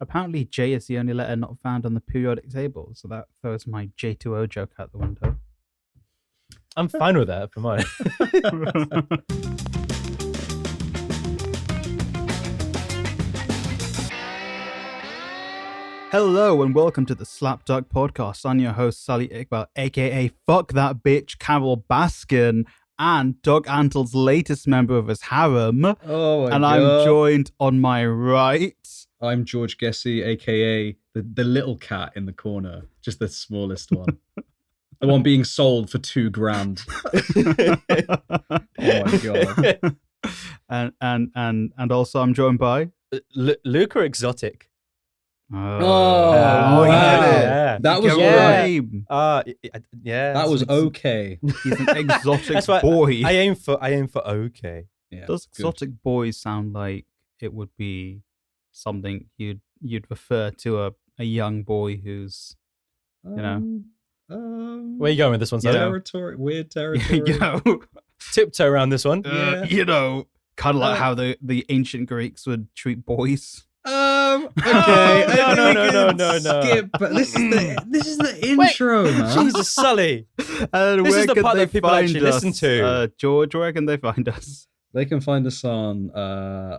Apparently, J is the only letter not found on the periodic table, so that throws my J2O joke out the window. I'm fine with that for mine. Hello and welcome to the SlapDuck podcast. I'm your host, Sally Iqbal, aka Fuck That Bitch, Carol Baskin, and Doug Antle's latest member of his harem. Oh my and God. I'm joined on my right. I'm George Gessie, aka the little cat in the corner, just the smallest one. The one being sold for $2,000. Oh my God. And also I'm joined by Luca Exotic. Wow. Yeah. That was right. Yeah. That was okay. He's an exotic That's why boy. I aim for okay. Yeah, Does good. exotic boys sound like it would be something you'd refer to a young boy who's, Where are you going with this one, Sally? Weird territory. Tiptoe around this one. Yeah. Kind of like how the ancient Greeks would treat boys. Okay. No. Skip, but this is the intro, man. Jesus, Sully. And This where is the can part they that people find actually listen us? to. George, where can they find us? They can find us on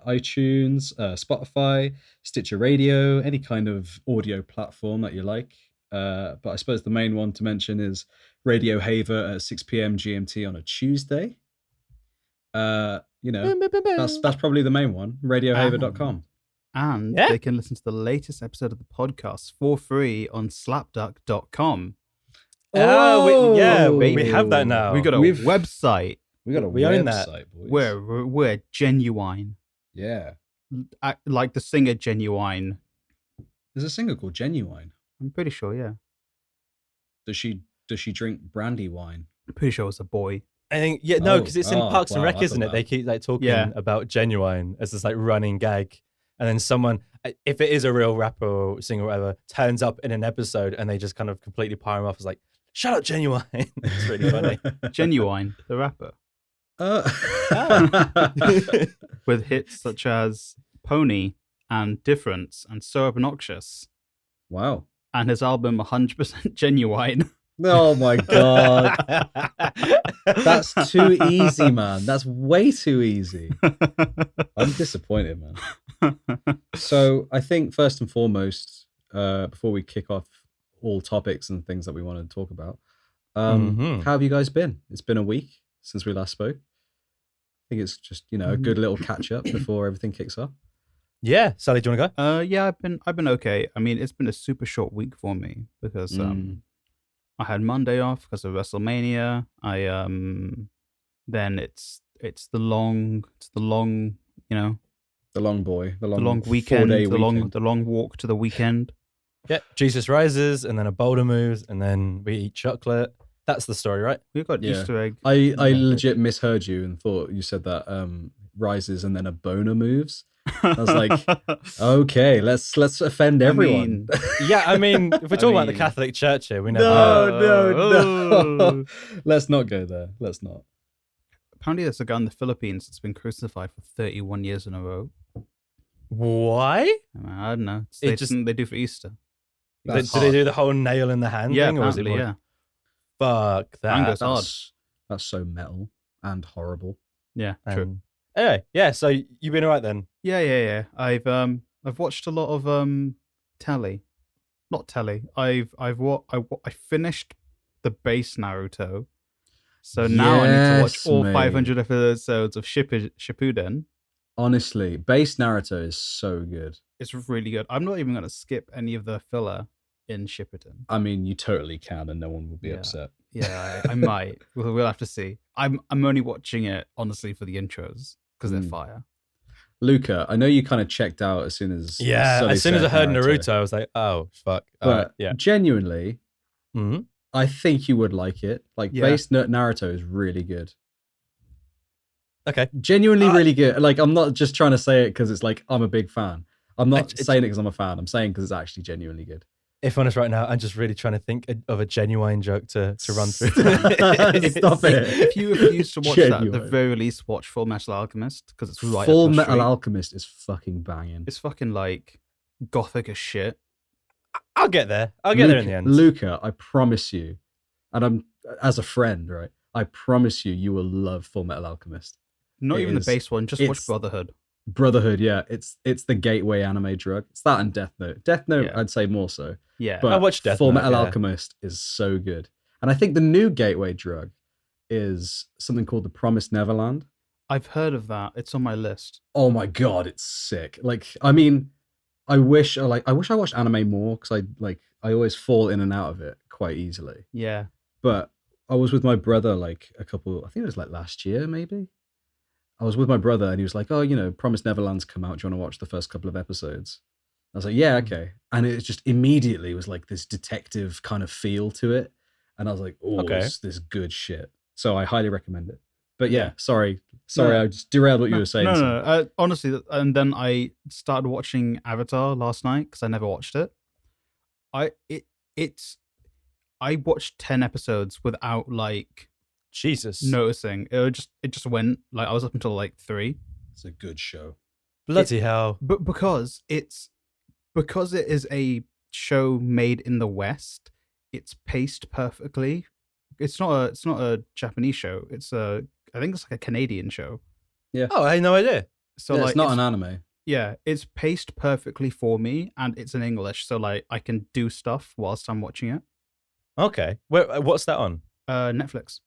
iTunes, Spotify, Stitcher Radio, any kind of audio platform that you like. But I suppose the main one to mention is Radio Haver at 6 p.m. GMT on a Tuesday. That's probably the main one, radiohaver.com. And Yeah. they can listen to the latest episode of the podcast for free on slapduck.com. We have that now. We got a website. We got a We own that. website, boys. We're genuine. Yeah. Like the singer Genuine. There's a singer called Genuine. I'm pretty sure, yeah. Does she drink brandy wine? I'm pretty sure it's a boy. I think because it's in Parks and wow, Rec, I isn't thought it? They keep like talking Yeah. about Genuine as this like running gag, and then someone, if it is a real rapper or singer or whatever, turns up in an episode and they just kind of completely power him off as like, "Shut up, Genuine." It's really funny. Genuine, the rapper. With hits such as Pony and Difference and So Obnoxious. Wow. And his album 100% Genuine. Oh my God. That's too easy, man. That's way too easy. I'm disappointed, man. So I think first and foremost, before we kick off all topics and things that we want to talk about, how have you guys been? It's been a week since we last spoke. I think it's just, a good little catch up before everything kicks off. Yeah, Sally, do you want to go? Yeah, I've been okay. I mean, it's been a super short week for me because I had Monday off because of WrestleMania. Then it's the long The long weekend, 4-day the long walk to the weekend. Yeah, Jesus rises, and then a boulder moves, and then we eat chocolate. That's the story, right? We've got Yeah. Easter egg. I legit misheard you and thought you said that rises and then a boner moves. I was like, okay, let's offend everyone. Yeah, I mean, if we're talking about the mean- Catholic Church here, we know. No. Let's not go there. Let's not. Apparently, there's a guy in the Philippines that's been crucified for 31 years in a row. Why? I don't know. It just- They do for Easter. Do they do the whole nail in the hand Yeah, thing? Or is it apparently, more- yeah. Fuck that. Angus. Odd. That's so metal and horrible. Yeah, true. Anyway, yeah. So you've been alright then? Yeah. I've watched a lot of telly, not telly. I finished the base Naruto, so now I need to watch Yes, all mate. 500 episodes of Shippuden. Honestly, base Naruto is so good. It's really good. I'm not even gonna skip any of the filler in Shippuden. I mean, you totally can, and no one will be Yeah. upset. Yeah, I might. We'll have to see. I'm only watching it honestly for the intros because they're fire. Luca, I know you kind of checked out as soon as Sully as soon as I said heard Naruto, I was like, oh fuck. But Yeah. genuinely, Mhm. I think you would like it. Like Yeah. base Naruto is really good. Okay. Genuinely really good. Like, I'm not just trying to say it because it's like I'm a big fan. I'm not saying it because I'm a fan. I'm saying because it's actually genuinely good. If honest right now, I'm just really trying to think of a genuine joke to run through. Stop it. If you refuse to watch that, at the Genuine. very least watch Full Metal Alchemist because it's right. Full up your Metal street. Alchemist is fucking banging. It's fucking like gothic as shit. I'll get there. I'll get there in the end. Luca, I promise you, and I'm as a friend, right? I promise you, you will love Full Metal Alchemist. Not It even is- the base one. Just watch it's- Brotherhood. Brotherhood, yeah, it's the gateway anime drug. It's that and Death Note. Death Note, Yeah. I'd say more so. Yeah. But I watched Death Full Note, Metal yeah. Alchemist is so good. And I think the new gateway drug is something called the Promised Neverland. I've heard of that. It's on my list. Oh my god, it's sick. Like, I mean, I wish I watched anime more because I always fall in and out of it quite easily. Yeah. But I was with my brother I think it was like last year maybe. I was with my brother and he was like, oh, Promised Neverland's come out. Do you want to watch the first couple of episodes? I was like, yeah, okay. And it just immediately was like this detective kind of feel to it. And I was like, oh, Okay. this good shit. So I highly recommend it. But yeah, sorry, No. I just derailed what you were saying. No, so- no, no. Honestly, and then I started watching Avatar last night because I never watched it. I watched 10 episodes without Jesus. noticing. It just went I was up until 3. It's a good show. Bloody hell. But because it is a show made in the West, it's paced perfectly. It's not a Japanese show. I think it's like a Canadian show. Oh, I had no idea. So Yeah, it's not an anime. yeah, it's paced perfectly for me, and it's in English, so I can do stuff whilst I'm watching it. Okay. What's that on? Netflix.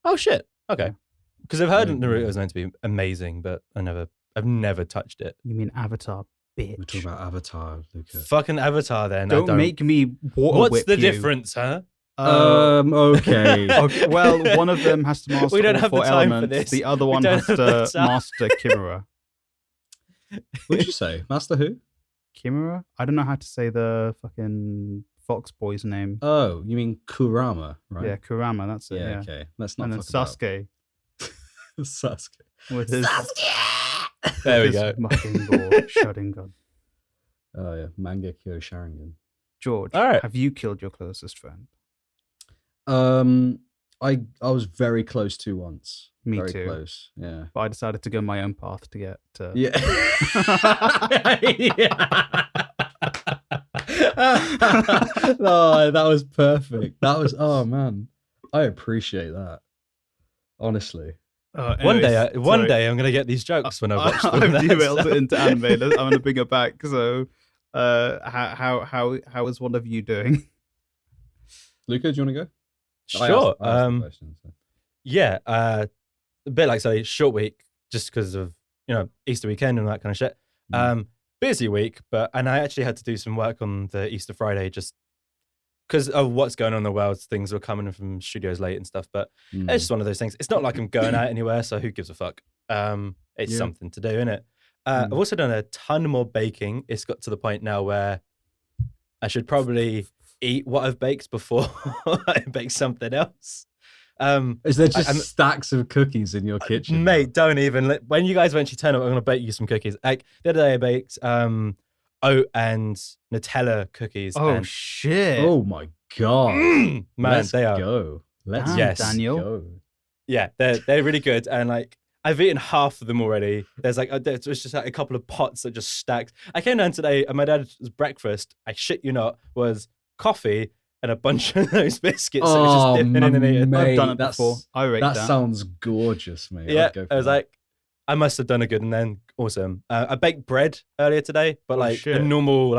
Oh, shit. Okay. Because I've heard Yeah. Naruto was meant to be amazing, but I've never touched it. You mean Avatar, bitch? We're talking about Avatar, Luca. Fucking Avatar then. Don't make me water What's whip the you. difference, huh? Okay. Okay, well, one of them has to master We don't all have the 4 time for elements. this. The other We one don't has have the to time. master Kimura. What did you say? Master who? Kimura? I don't know how to say the fucking fox boy's name. Oh, you mean Kurama, right? Yeah, Kurama, that's it. Yeah. Okay. Let's not And then talk Sasuke about Sasuke. with his, There we his go. mucking gore Sharingan. Oh yeah, Mangekyo Sharingan. George, All right. have you killed your closest friend? I was very close to once. Me very too. close. Yeah. But I decided to go my own path to get to... Yeah. Oh, that was perfect. Oh man, I appreciate that. Honestly. One Anyways, day I'm gonna get these jokes when I watch them. I've That's- derailed it into anime. I'm gonna bring it back. So, how is one of you doing? Luca, do you want to go? Sure. I asked the question, so. Yeah. A bit like say short week, just because of Easter weekend and that kind of shit. Busy week, and I actually had to do some work on the Easter Friday just because of what's going on in the world. Things were coming from studios late and stuff, but it's just one of those things. It's not like I'm going out anywhere, so who gives a fuck? It's Yeah. something to do, innit? I've also done a ton more baking. It's got to the point now where I should probably eat what I've baked before I bake something else. Is there just I'm- stacks of cookies in your kitchen? Mate, don't even. When you guys eventually turn up, I'm going to bake you some cookies. Like the other day, I baked oat and Nutella cookies. Oh and, shit! Oh my god. man, Let's they are. go. Let's Damn, Yes. Daniel. go. Yeah, they're really good. And like, I've eaten half of them already. There's just like a couple of pots that just stacked. I came down today, and my dad's breakfast, I shit you not, was coffee and a bunch of those biscuits. So it was Oh, just dipping in and eating. mate, I've done it that's- before. I rate That that. sounds gorgeous, mate. Yeah, I'd go for I was that. like, I must have done a good, and then awesome. I baked bread earlier today, but Oh, like shit. a normal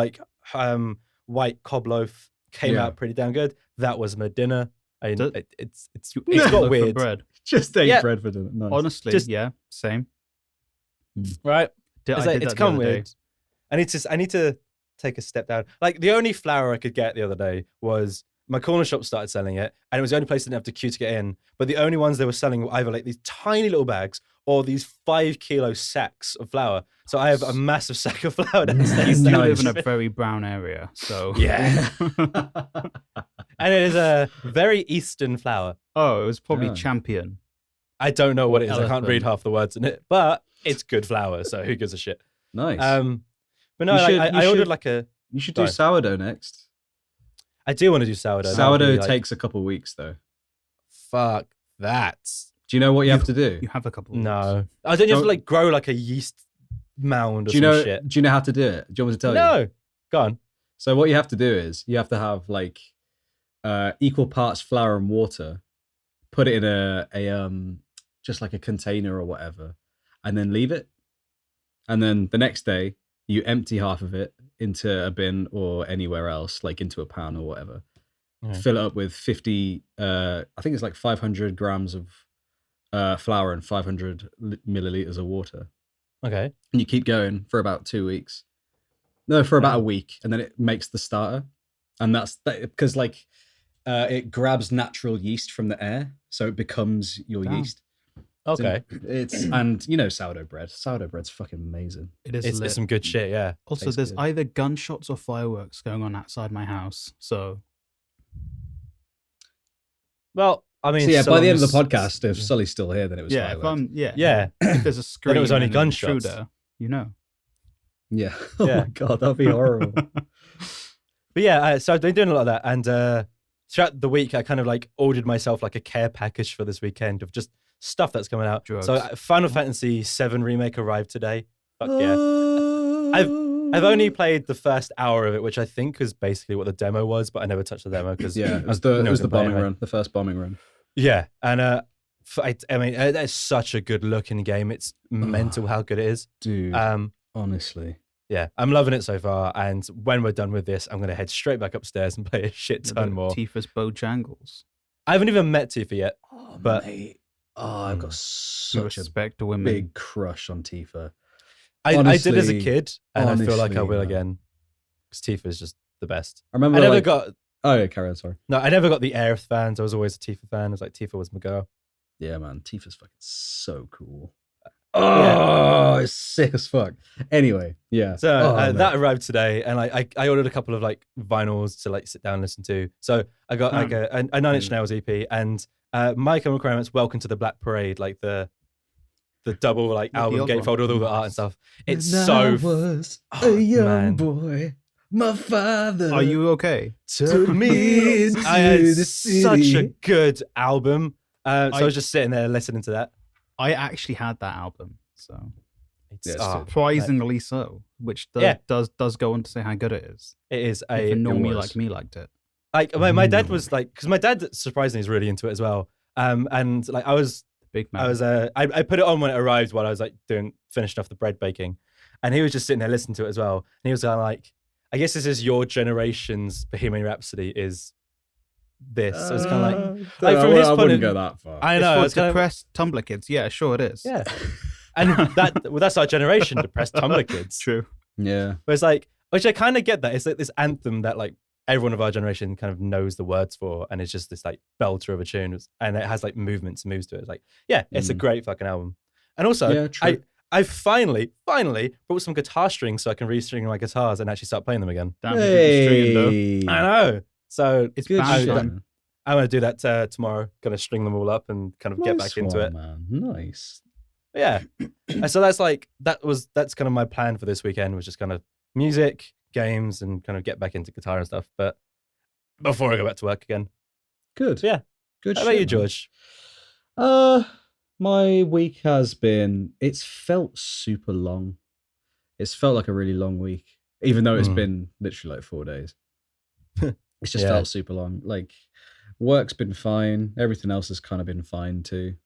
white cob loaf came Yeah. out pretty damn good. That was my dinner. Do- It's Loaf got of weird, bread. just ate Yeah. bread for dinner. Nice. Honestly, Just- yeah, same. right? I It's, did it's that the come other day. weird. I need to take a step down. Like the only flour I could get the other day was my corner shop started selling it, and it was the only place that didn't have to queue to get in. But the only ones they were selling were either like these tiny little bags or these 5 kilo sacks of flour. So I have a massive sack of flour You downstairs. do that live I'm in a very brown area, so Yeah. And it is a very Eastern flour. Oh, it was probably Yeah. Champion. I don't know what it is. I can't read Elephant. half the words in it, but it's good flour. So who gives a shit? Nice. But no, You like, should- I you ordered should- like a. you should do sorry. sourdough next. I do want to do sourdough. That would be, Sourdough like, takes a couple of weeks though. Fuck that. Do you know what you have to do? You have a couple. Of No, I don't. You have to Don't- like grow like a yeast mound or Do you some know? shit. Do you know how to do it? Do you want me to tell you? No. Go on. So what you have to do is you have to have like equal parts flour and water, put it in a just like a container or whatever, and then leave it. And then the next day you empty half of it into a bin or anywhere else, like into a pan or whatever. Okay. Fill it up with 50 I think it's like 500 grams of flour and 500 milliliters of water. Okay. And you keep going for about 2 weeks. No, for about a week, and then it makes the starter. And that's because like it grabs natural yeast from the air, so it becomes your yeast. Okay. So it's and you know sourdough bread. Sourdough bread's fucking amazing. It is. It's some good shit, yeah. Also, Tastes there's good. either gunshots or fireworks going on outside my house. So Well, I mean, So yeah, so by the long end of the as- podcast, if Sully's still here, then it was yeah, if fireworks. Yeah. if there's a scream, Then it was only and an gunshots. intruder, you know. Yeah. Oh Yeah. my god, that'd be horrible. But yeah, so I've been doing a lot of that, and throughout the week, I kind of like ordered myself like a care package for this weekend of just stuff that's coming out. Drugs. So Final Fantasy VII Remake arrived today. Fuck yeah! I've only played the first hour of it, which I think is basically what the demo was, but I never touched the demo because Yeah, it was the bombing run, the first bombing run. Yeah, and I mean, that's such a good looking game. It's mental how good it is. Dude, Um, honestly. yeah, I'm loving it so far. And when we're done with this, I'm going to head straight back upstairs and play a shit ton more. Tifa's Bojangles. I haven't even met Tifa yet. Oh, But- mate. Oh, I've got such a Respect to women. big crush on Tifa. I did as a Honestly- kid, and I feel like I honestly, will man. again. Because Tifa is just the best. I remember I never like, got oh yeah, carry on, sorry. I never got the Aerith fans. I was always a Tifa fan. I was like, Tifa was my girl. Yeah, man, Tifa's fucking so cool. Yeah. Oh, it's sick as fuck. Anyway, yeah. So Oh, mate. that arrived today, and like I ordered a couple of like vinyls to like sit down and listen to. So I got like a Nine Inch Nails EP and My Chemical Requirements Welcome to the Black Parade, like the double like The album old one. gatefold with all the art and stuff. It's When so I was Oh, a young man. boy. My father Are you okay? took me into the such a city. good album. So I I- was just sitting there listening to that. I actually had that album, so It's Yes, surprisingly so, which Yeah. does go on to say how good it is. it is Even a normie was. like me liked it. like my dad was like, because my dad surprisingly is really into it as well. And like I was Big man. I put it on when it arrived while I was like finishing off the bread baking, and he was just sitting there listening to it as well. And he was kind of like, I guess this is your generation's Bohemian Rhapsody is this. So it's kind of like from his I point wouldn't of- go that far. I it's know for it's kind of, depressed Tumblr kids. Yeah, sure it is. yeah, and that's our generation, depressed Tumblr kids. True. yeah. But it's like, which I kind of get that. It's like this anthem that like everyone of our generation kind of knows the words for, and it's just this like belter of a tune, and it has like movements and moves to it. It's like, yeah, it's a great fucking album. And also, Yeah, true. I finally brought some guitar strings so I can restring my guitars and actually start playing them again. Damn, hey. Stream, though. Hey. I know. So It's Good bad shit, fun. man. I'm going to do that tomorrow. Going to string them all up and kind of get Nice back into one, it. man. Nice. But yeah. And so that's kind of my plan for this weekend, was just kind of music, games, and kind of get back into guitar and stuff. But before I go back to work again. Good. Yeah. Good. How about shit, you, man. George? My week has been. It's felt super long. It's felt like a really long week, even though it's been literally like 4 days. It's just Yeah. felt super long. Like work's been fine. Everything else has kind of been fine too.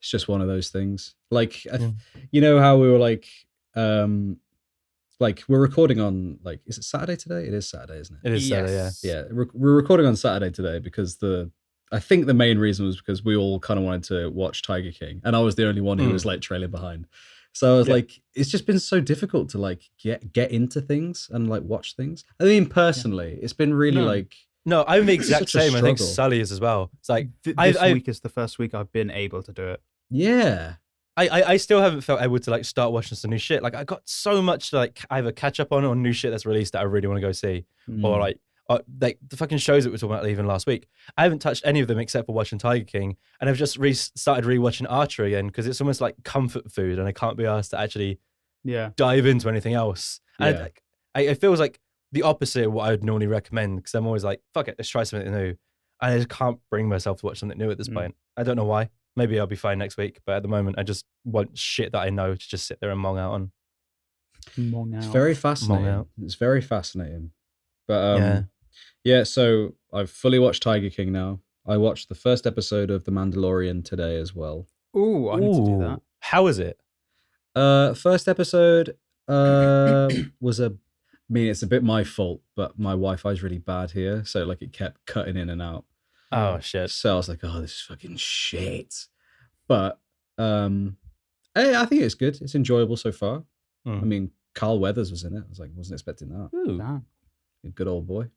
It's just one of those things. Like you know how we were like we're recording on like, is it Saturday today? It is Saturday, isn't it? It is Saturday, Yes. Yeah, we're recording on Saturday today because I think the main reason was because we all kind of wanted to watch Tiger King, and I was the only one who was like trailing behind. So I was like, it's just been so difficult to like get into things and like watch things. I mean, personally, it's been really No. like No, I'm the exact Such a same. I think struggle. Sully is as well. It's like This I- week is the first week I've been able to do it. yeah, I still haven't felt able to like start watching some new shit. Like I got so much to like either catch up on or new shit that's released that I really want to go see, or like the fucking shows that we were talking about even last week. I haven't touched any of them except for watching Tiger King, and I've just started rewatching Archer again because it's almost like comfort food, and I can't be asked to actually Yeah. dive into anything else. And Yeah. it feels like the opposite of what I would normally recommend, because I'm always like, fuck it, let's try something new. And I just can't bring myself to watch something new at this point. I don't know why. Maybe I'll be fine next week, but at the moment I just want shit that I know to just sit there and mong out on. Mong It's out. very Mong fascinating. out. It's very fascinating. But Yeah. yeah, so I've fully watched Tiger King now. I watched the first episode of The Mandalorian today as well. Ooh, I need to do that. Ooh, how is it? First episode was I mean, it's a bit my fault, but my Wi-Fi is really bad here, so like it kept cutting in and out. Oh shit. So I was like, oh, this is fucking shit. But I think it's good. It's enjoyable so far. Mm. I mean, Carl Weathers was in it. I was like, wasn't expecting that. Ooh. Damn. Good old boy.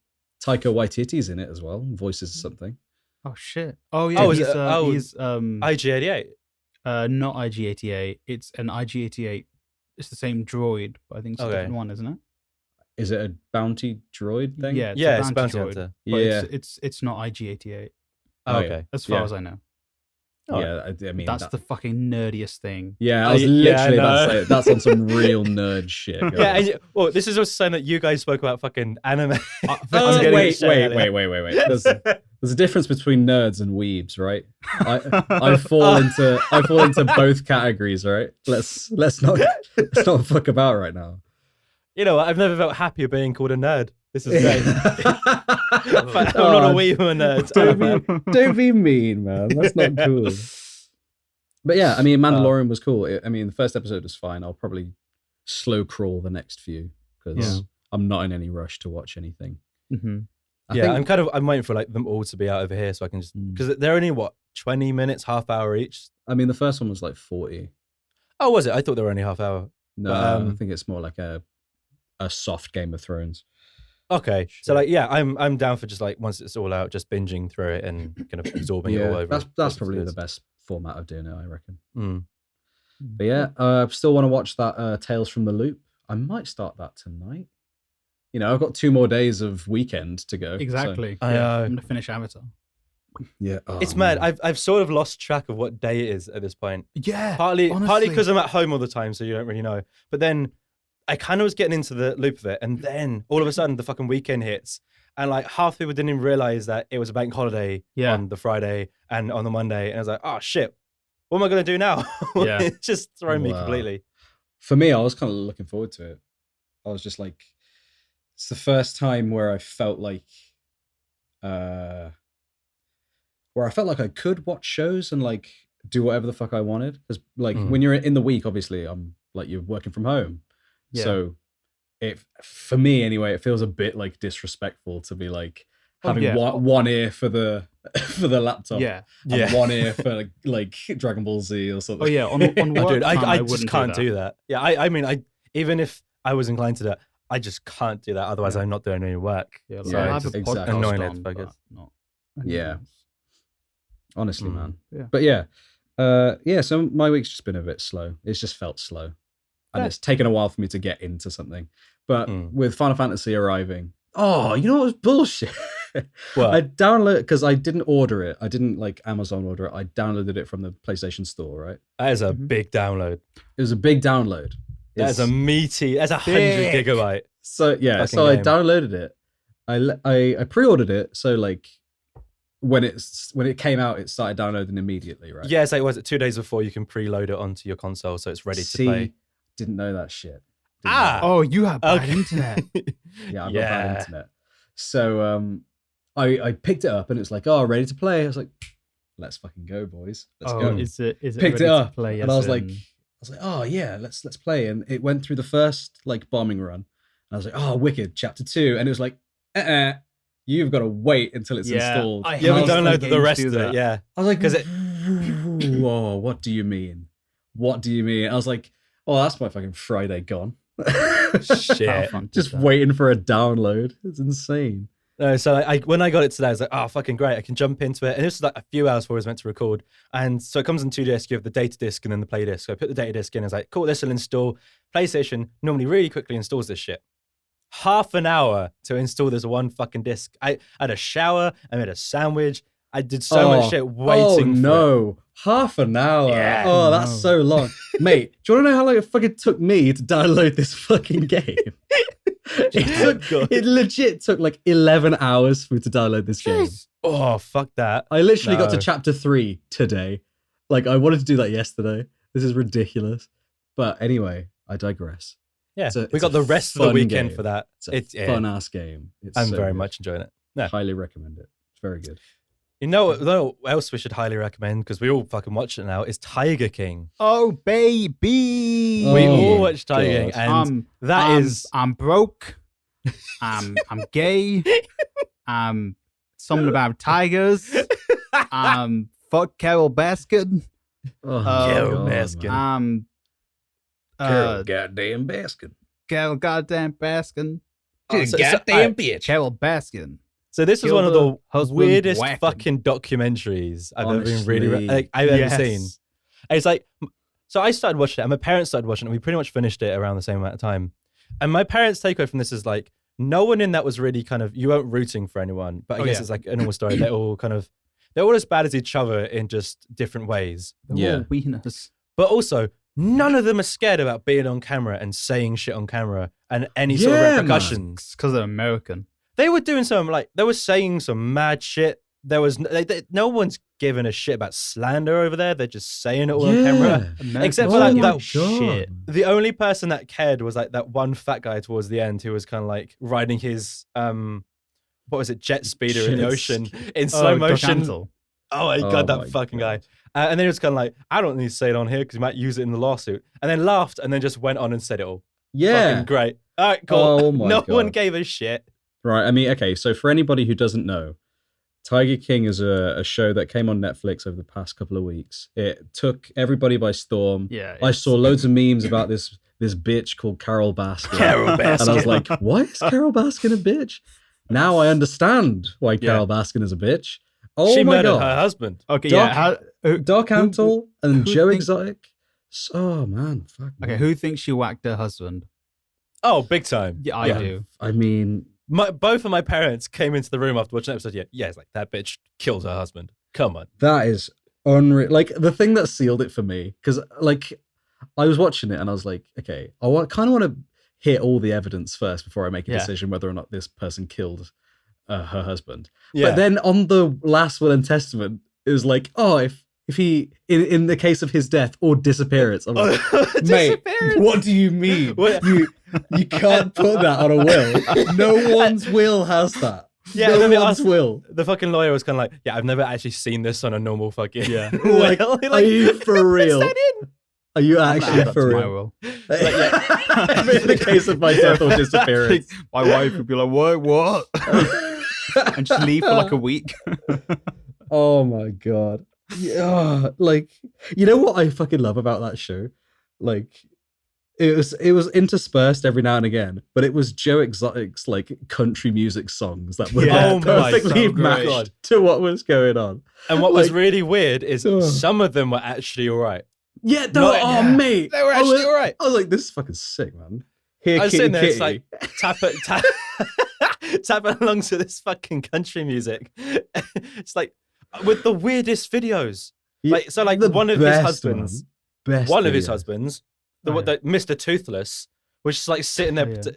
Taika Waititi's in it as well. Voices something. Oh shit. Oh yeah. Oh, is he's, it- oh, he's IG-88. not IG-88. It's an IG-88. It's the same droid, but I think it's a Okay. different one, isn't it? Is it a bounty droid thing? Yeah, Yeah, a it's a bounty droid, hunter. but Yeah. it's not IG-88 Oh, Oh, okay. as far Yeah. as I know. Oh. Yeah, I mean, That's the fucking nerdiest thing. yeah, I was Yeah, literally I about to know. say it. That's on some real nerd shit. Yeah, guys. and well, this is also saying that you guys spoke about fucking anime. Oh, I'm getting wait. shit earlier. Wait. There's a difference between nerds and weebs, right? I fall into both categories, right? Let's not fuck about right now. You know, I've never felt happier being called a nerd. This is great. I'm not a Oh, weeb, I'm a nerd. don't be mean, man. That's not cool. But yeah, I mean, Mandalorian was cool. I mean, the first episode was fine. I'll probably slow crawl the next few because Yeah. I'm not in any rush to watch anything. hmm I Yeah, think- I'm waiting for like them all to be out over here so I can just Mm. because they're only what 20 minutes, half hour each. I mean, the first one was like 40. Oh, was it? I thought they were only half hour. No, But, I think it's more like a soft Game of Thrones. Okay, so like yeah, I'm down for just like once it's all out, just binging through it and kind of absorbing it all over. that's probably the best format of doing it, I reckon. Mm. But yeah, I still want to watch that Tales from the Loop. I might start that tonight. You know, I've got 2 more days of weekend to go. so- Exactly. I Yeah, know. I'm gonna finish Avatar. yeah, It's oh, mad. man. I've sort of lost track of what day it is at this point. Yeah. Partly honestly. because I'm at home all the time, so you don't really know. But then I kind of was getting into the loop of it, and then all of a sudden the fucking weekend hits, and like half the people didn't even realize that it was a bank holiday Yeah. on the Friday and on the Monday, and I was like, oh shit, what am I gonna do now? Yeah. It's just thrown me Wow. completely. For me, I was kind of looking forward to it. I was just like, it's the first time where I felt like, I could watch shows and like do whatever the fuck I wanted. Because like Mm. when you're in the week, obviously, I'm like you're working from home, Yeah. so for me anyway, it feels a bit like disrespectful to be like Oh, having yeah. one ear for the for the laptop, Yeah. and one ear for like Dragon Ball Z or something. Oh yeah. On work Oh, dude, time, I wouldn't just can't do that. Yeah, I mean, even if I was inclined to that, I just can't do that. Otherwise, Yeah. I'm not doing any work. Yeah, So I it's have a exactly. podcast annoying on, it's but focused. not Yeah. Honestly, Mm. man. Yeah. But yeah. So my week's just been a bit slow. It's just felt slow, and Yeah. it's taken a while for me to get into something. But Mm. with Final Fantasy arriving, oh, you know what was bullshit? What? I downloaded because I didn't order it. I didn't like Amazon order it. I downloaded it from the PlayStation Store. Right? That is a Mhm. big download. It was a big download. That is a It's- meaty. That's 100 Thick. gigabyte. So yeah, fucking so I game. downloaded it. I pre-ordered it. So like when it came out, it started downloading immediately. Right? Yeah, it's like was it 2 days before you can preload it onto your console, so it's ready to play. Didn't know that shit. Didn't know Ah! that. Oh, you have bad Okay. internet. Yeah, I've got Yeah. bad internet. So I picked it up and it was like, oh, ready to play. I was like, let's fucking go, boys. Let's oh, go. is it Picked ready it to up play and as I was like, in- oh yeah, let's play. And it went through the first like bombing run. And I was like, oh, wicked, chapter 2. And it was like, you've got to wait until it's Yeah, installed. I And You I haven't was like- downloaded the games rest do of it, that. yeah. I was like, 'Cause it- whoa, what do you mean? What do you mean? I was like, oh, that's my fucking Friday gone. Shit. Battlefront did Just that. waiting for a download. It's insane. No, so when I got it today, I was like, oh, fucking great. I can jump into it. And this was like a few hours before I was meant to record. And so it comes in 2 discs. You have the data disc and then the play disc. So I put the data disc in. I was like, cool, this will install. PlayStation normally really quickly installs this shit. Half an hour to install this one fucking disc. I had a shower. I made a sandwich. I did so much shit waiting Oh for it. no, half an hour. Yeah, oh, that's no. so long, mate. Do you want to know how long it fucking took me to download this fucking game? God. It legit took like 11 hours for me to download this game. Oh, fuck that. I literally got to No. chapter 3 today. Like I wanted to do that yesterday. This is ridiculous. But anyway, I digress. Yeah, It's we got a the rest of the fun weekend game. for that. It's a fun ass game. I'm so very good. much enjoying it. Yeah. Highly recommend it. It's very good. You know what else we should highly recommend, because we all fucking watch it now, is Tiger King. Oh baby, We Oh all my watch Tiger King, God. and that is I'm broke. I'm gay. Something about tigers. Fuck Carol Baskin. Oh, Carol God, Baskin. man. Uh, Carol goddamn Baskin. Carol goddamn Baskin. Goddamn bitch. Carol Baskin. So this was Kill one of the the husband weirdest whacking. fucking documentaries I've ever been Honestly. I've ever Yes. seen. And it's like, so I started watching it, and my parents started watching it, and we pretty much finished it around the same amount of time. And my parents' takeaway from this is like, no one in that was really kind of, you weren't rooting for anyone, but I guess it's like a normal story. They're all as bad as each other in just different ways. They're all wieners. But also, none of them are scared about being on camera and saying shit on camera and any sort of repercussions. Because they're American. They were doing they were saying some mad shit. There was no one's giving a shit about slander over there. They're just saying it all on camera. Americans Except for don't that give a shit. The only person that cared was like that one fat guy towards the end who was kind of like riding his what was it, jet speeder in the ocean in slow motion. Doc Oh my god, that fucking guy. And then he was kind of like, I don't need to say it on here because you might use it in the lawsuit. And then laughed and then just went on and said it all. Yeah. Fucking great. All right, cool. Oh my no God. one gave a shit. Right. I mean, okay. So for anybody who doesn't know, Tiger King is a show that came on Netflix over the past couple of weeks. It took everybody by storm. Yeah. I saw loads of memes about this bitch called Carol Baskin. Carol Baskin. And I was like, why is Carol Baskin a bitch? Now I understand why Carol Baskin is a bitch. Oh She my murdered God. her husband. Okay, Doc- Doc Antle and who Joe think- Exotic. Oh man, fuck. Okay, man. who thinks she whacked her husband? Oh, big time. Yeah, I do. I mean, Both of my parents came into the room after watching the episode. Yeah, it's like, that bitch killed her husband. Come on. that is unreal. Like the thing that sealed it for me, because like I was watching it and I was like, okay, kind of want to hear all the evidence first before I make a decision whether or not this person killed her husband. Yeah. But then on the last will and testament, it was like, oh, if he in the case of his death or disappearance, I'm like, mate, what do you mean? You can't put that on a will. No one's will has that. Yeah, no and then they one's asked- will. The fucking lawyer was kind of like, yeah, I've never actually seen this on a normal fucking Like, will. are you for real? That in? Are you I'm actually add that for to my real? will. In the case of my death or disappearance. My wife would be like, what? And just leave for like a week. Oh my God. Yeah, like, you know what I fucking love about that show? Like, it was interspersed every now and again, but it was Joe Exotic's like country music songs that were Yeah, oh my perfectly God. matched to what was going on. And what was Like- really weird is Ugh. some of them were actually all right. Yeah, mate. They were actually all right. I was like, this is fucking sick, man. Here, I was kitty, sitting there, it's kitty. like, tapping along to this fucking country music. It's like, with the weirdest videos. Like, so like The one of his best, husbands, man. Best one of his videos. husbands, Oh, yeah. the Mr. Toothless, was just like sitting there, Oh, yeah.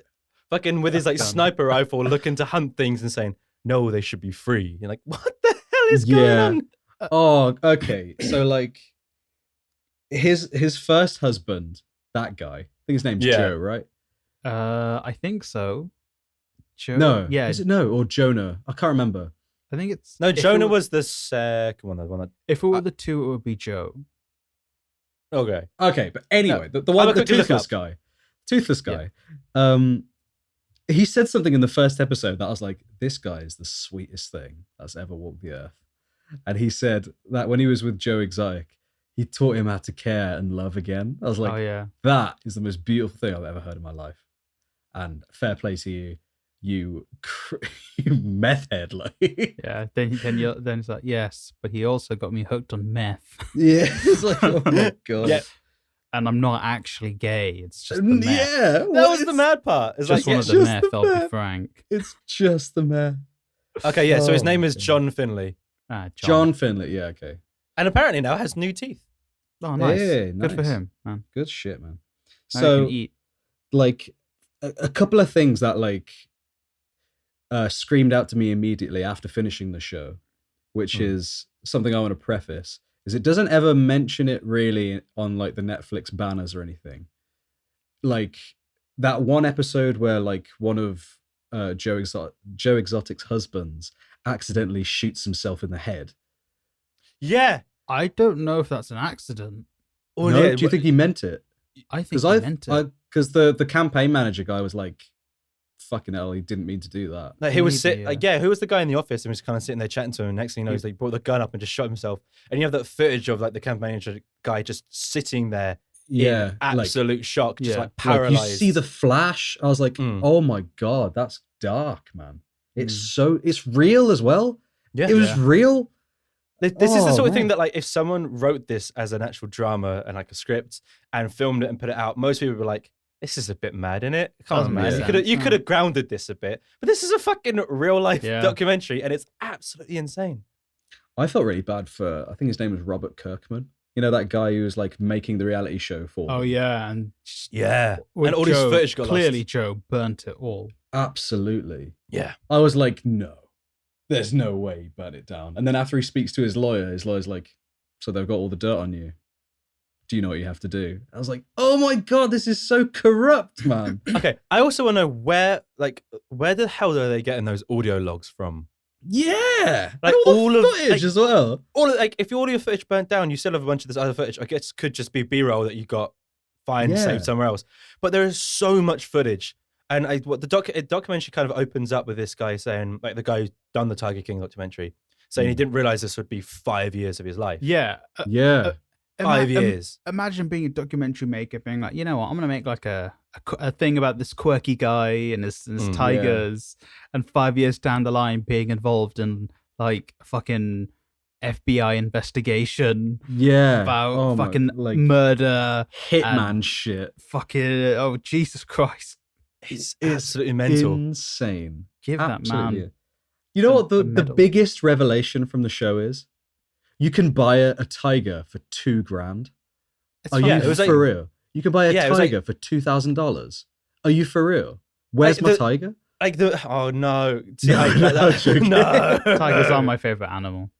fucking with his like Done. sniper rifle, looking to hunt things and saying, "No, they should be free." You're like, what the hell is going Yeah. on? Oh, okay. So like his first husband, that guy, I think his name's Yeah. Joe, right? I think so. Joe? No. Yeah. Is it no or Jonah? I can't remember. I think it's No, if it Jonah were- was the second one. The one that. If it were the two, it would be Joe. Okay. Okay, but anyway, the one, I'll the quickly look toothless guy, he said something in the first episode that I was like, this guy is the sweetest thing that's ever walked the earth. And he said that when he was with Joe Exotic, he taught him how to care and love again. I was like, Oh yeah. that is the most beautiful thing I've ever heard in my life. And fair play to you, you meth head, like. Yeah. Then it's like, yes, but he also got me hooked on meth. Yeah, it's like, oh my God. Yeah. And I'm not actually gay. It's just the meth. Yeah, That well, was the it's- mad part. It's Just like, one of the just meth, the I'll be meth. frank. It's just the meth. okay, yeah. So his Oh name my is God. John Finley, Ah, John Finley, yeah, okay. and apparently now has new teeth. Oh, nice. Hey, Good for nice. him, man. Good shit, man. Now he So, can eat. like, a couple of things that, like, screamed out to me immediately after finishing the show, which is something I want to preface, is it doesn't ever mention it really on, like, the Netflix banners or anything. Like, that one episode where like one of Joe Exotic's husbands accidentally shoots himself in the head. Yeah. I don't know if that's an accident. Oh, No, yeah, do you think he meant it? I think he meant it. Because the campaign manager guy was like, "Fucking hell, he didn't mean to do that." Like he was Maybe, who was the guy in the office and was kind of sitting there chatting to him. Next thing you know, he's like brought the gun up and just shot himself. And you have that footage of like the campaign manager guy just sitting there Yeah, in absolute shock, just yeah. like paralyzed. Like you see the flash. I was like, Mm. "Oh my god, that's dark, man." It's real as well. Yeah. It was Yeah. real. This is the Oh, sort of thing man. that, like, if someone wrote this as an actual drama and like a script and filmed it and put it out, most people would be like, "This is a bit mad, innit? Come on, Doesn't man. make You sense, could have grounded this a bit." But this is a fucking real life Yeah. documentary, and it's absolutely insane. I felt really bad for. I think his name was Robert Kirkman. You know that guy who was like making the reality show for. Oh them? yeah, and Yeah, with and all this Joe, footage got clearly lost. Joe burnt it all. Absolutely. Yeah, I was like, no, there's no way he burnt it down. And then after he speaks to his lawyer's like, so they've got all the dirt on you. Do you know what you have to do? I was like, oh my god, this is so corrupt, man. okay. I also want to know where the hell are they getting those audio logs from? Yeah, Like, and all all the of- footage like- as well. If your audio footage burnt down, you still have a bunch of this other footage. I guess could just be B-roll that you got Yeah. saved somewhere else. But there is so much footage, and what the documentary kind of opens up with this guy saying, like the guy who's done the Tiger King documentary, saying he didn't realize this would be 5 years of his life. Yeah, Yeah, 5 years. Imagine being a documentary maker, being like, you know what, I'm gonna make like a thing about this quirky guy and his tigers, and 5 years down the line being involved in like a fucking FBI investigation yeah. about Oh my- fucking like murder, hitman shit. fucking oh Jesus Christ, It's absolutely mental. Insane. give that Absolutely. man. You know a- what a the medal. biggest revelation from the show is? You can buy a tiger for $2,000. It's Are fine. you it was for like- real? You can buy a Yeah, it was like- tiger for $2,000. Are you for real? Where's Like my tiger? Like oh no, See, No, like no, that. joking. No, Tigers are my favorite animal.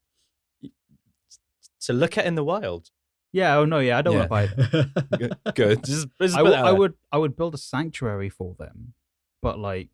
to look at in the wild. Yeah. Oh no. Yeah. I don't want to buy them. Good. Just put I that out there. would build a sanctuary for them, but like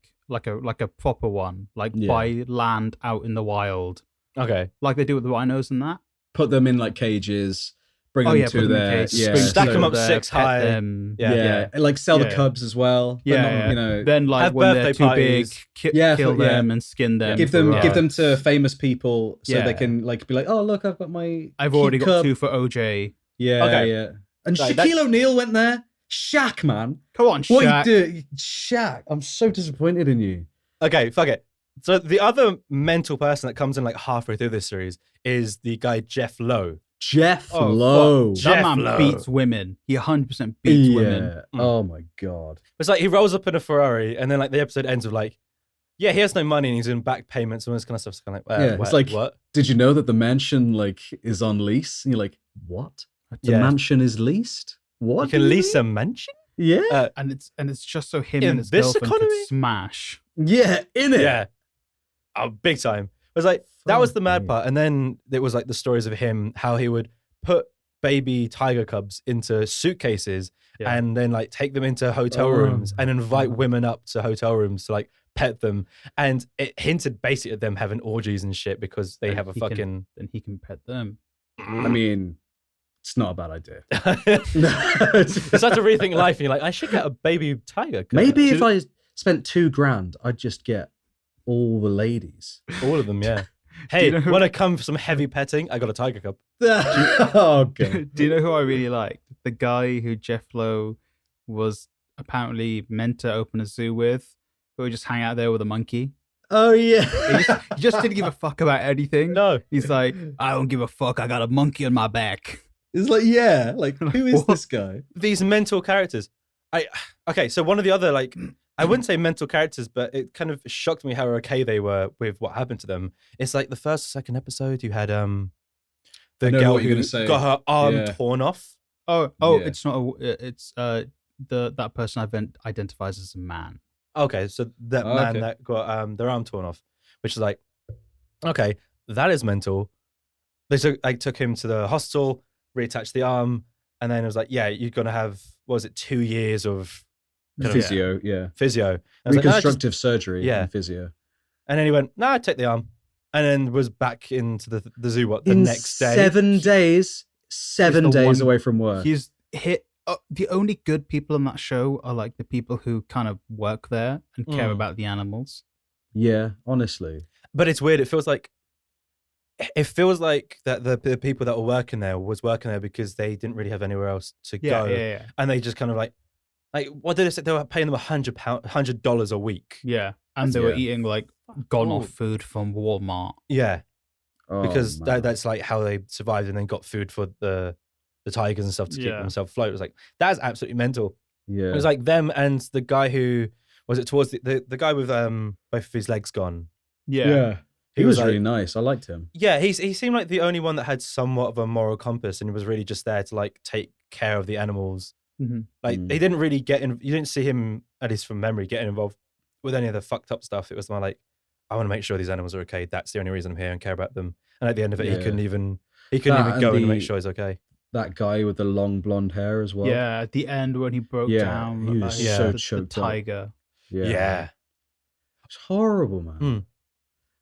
a proper one, like Yeah. buy land out in the wild, Okay. like they do with the rhinos and that. Put them in like cages, bring Oh them yeah, to put them in their cages, yeah, bring Stack people them up there, 6 pet high. them. Yeah. and like sell the Yeah. cubs as well. but Yeah, not, yeah. you know, Then like Have when they're birthday too parties. big, Yeah, kill yeah. them and skin them. give for, them to famous people so Yeah. they can like be like, oh look, I've got my. I've cute already got cub. 2 for OJ. Yeah, Okay. yeah. And Right, Shaquille O'Neal went there. Shaq, man. Come on, What Shaq. you do, Shaq? I'm so disappointed in you. Okay, fuck it. So the other mental person that comes in like halfway through this series is the guy Jeff Lowe. Jeff Oh, fuck. Lowe. That Jeff man Lowe. beats women. He 100% beats Yeah. women. Oh my god. It's like he rolls up in a Ferrari, and then like the episode ends with like, yeah, he has no money and he's in back payments and all this kind of stuff. It's kind of like, Yeah, it's like- what? Did you know that the mansion like is on lease? And you're like, what? The Yeah. mansion is leased? What? You can do lease mean? a mansion? Yeah. And it's just so him In and his this girlfriend economy? could smash. Yeah, in it. Yeah. Oh, big time. It was like, that was the Fuck mad me. part. And then there was like the stories of him, how he would put baby tiger cubs into suitcases Yeah. and then like take them into hotel Oh rooms and my invite God. women up to hotel rooms to like pet them. And it hinted basically at them having orgies and shit because they And have a he can- fucking. Then he can pet them. I mean, it's not a bad idea. You start to rethink life and you're like, I should get a baby tiger. cub. Maybe if Should- I spent $2,000, I'd just get all the ladies. All of them, yeah. Hey, know who- when I come for some heavy petting, I got a tiger cub. Oh, okay. Do you know who I really liked? The guy who Jeff Lowe was apparently meant to open a zoo with, who would just hang out there with a monkey. Oh yeah. He just didn't give a fuck about anything. No. He's like, I don't give a fuck. I got a monkey on my back. It's like, yeah, like who is What? this guy? These mental characters. Okay, so one of the other like I wouldn't say mental characters, but it kind of shocked me how okay they were with what happened to them. It's like the first or second episode you had the I know girl what you're who gonna say. got her arm Yeah. torn off. Oh, Yeah. it's not. It's that person identifies as a man. Okay, so that Oh, man okay. that got their arm torn off, which is like, okay, that is mental. They took him to the hospital, reattached the arm, and then it was like, yeah, you're gonna have what was it, 2 years of Physio, yeah. physio. And I was like, "No, just-" Reconstructive surgery Yeah. and physio. And then he went, "No, take the arm," and then was back into the zoo. What the In next day? 7 days, seven He's the days one- away from work. He's hit. The only good people in that show are like the people who kind of work there and care about the animals. Yeah, honestly. But it's weird. It feels like that the people that were working there was working there because they didn't really have anywhere else to go, Yeah. and they just kind of like what did they say? They were paying them $100 a week. Yeah. And they were Yeah. eating like gone Ooh. off food from Walmart. Yeah, Oh, because man. that's like how they survived and then got food for the tigers and stuff to keep Yeah. themselves afloat. It was like that's absolutely mental. Yeah. It was like them and the guy who was it towards the guy with both of his legs gone. Yeah. He He was was really nice. I liked him. Yeah, he seemed like the only one that had somewhat of a moral compass, and he was really just there to like take care of the animals. Mhm. Like Mm. he didn't really get in. You didn't see him, at least from memory, getting involved with any of the fucked up stuff. It was more like, I want to make sure these animals are okay. That's the only reason I'm here and care about them. And at the end of it, Yeah. he couldn't even That go and in and make the- sure he's okay. That guy with the long blonde hair as well. Yeah. At the end when he broke Yeah, down, he was like, so the choked up. tiger. Yeah. It's horrible, man. Mm.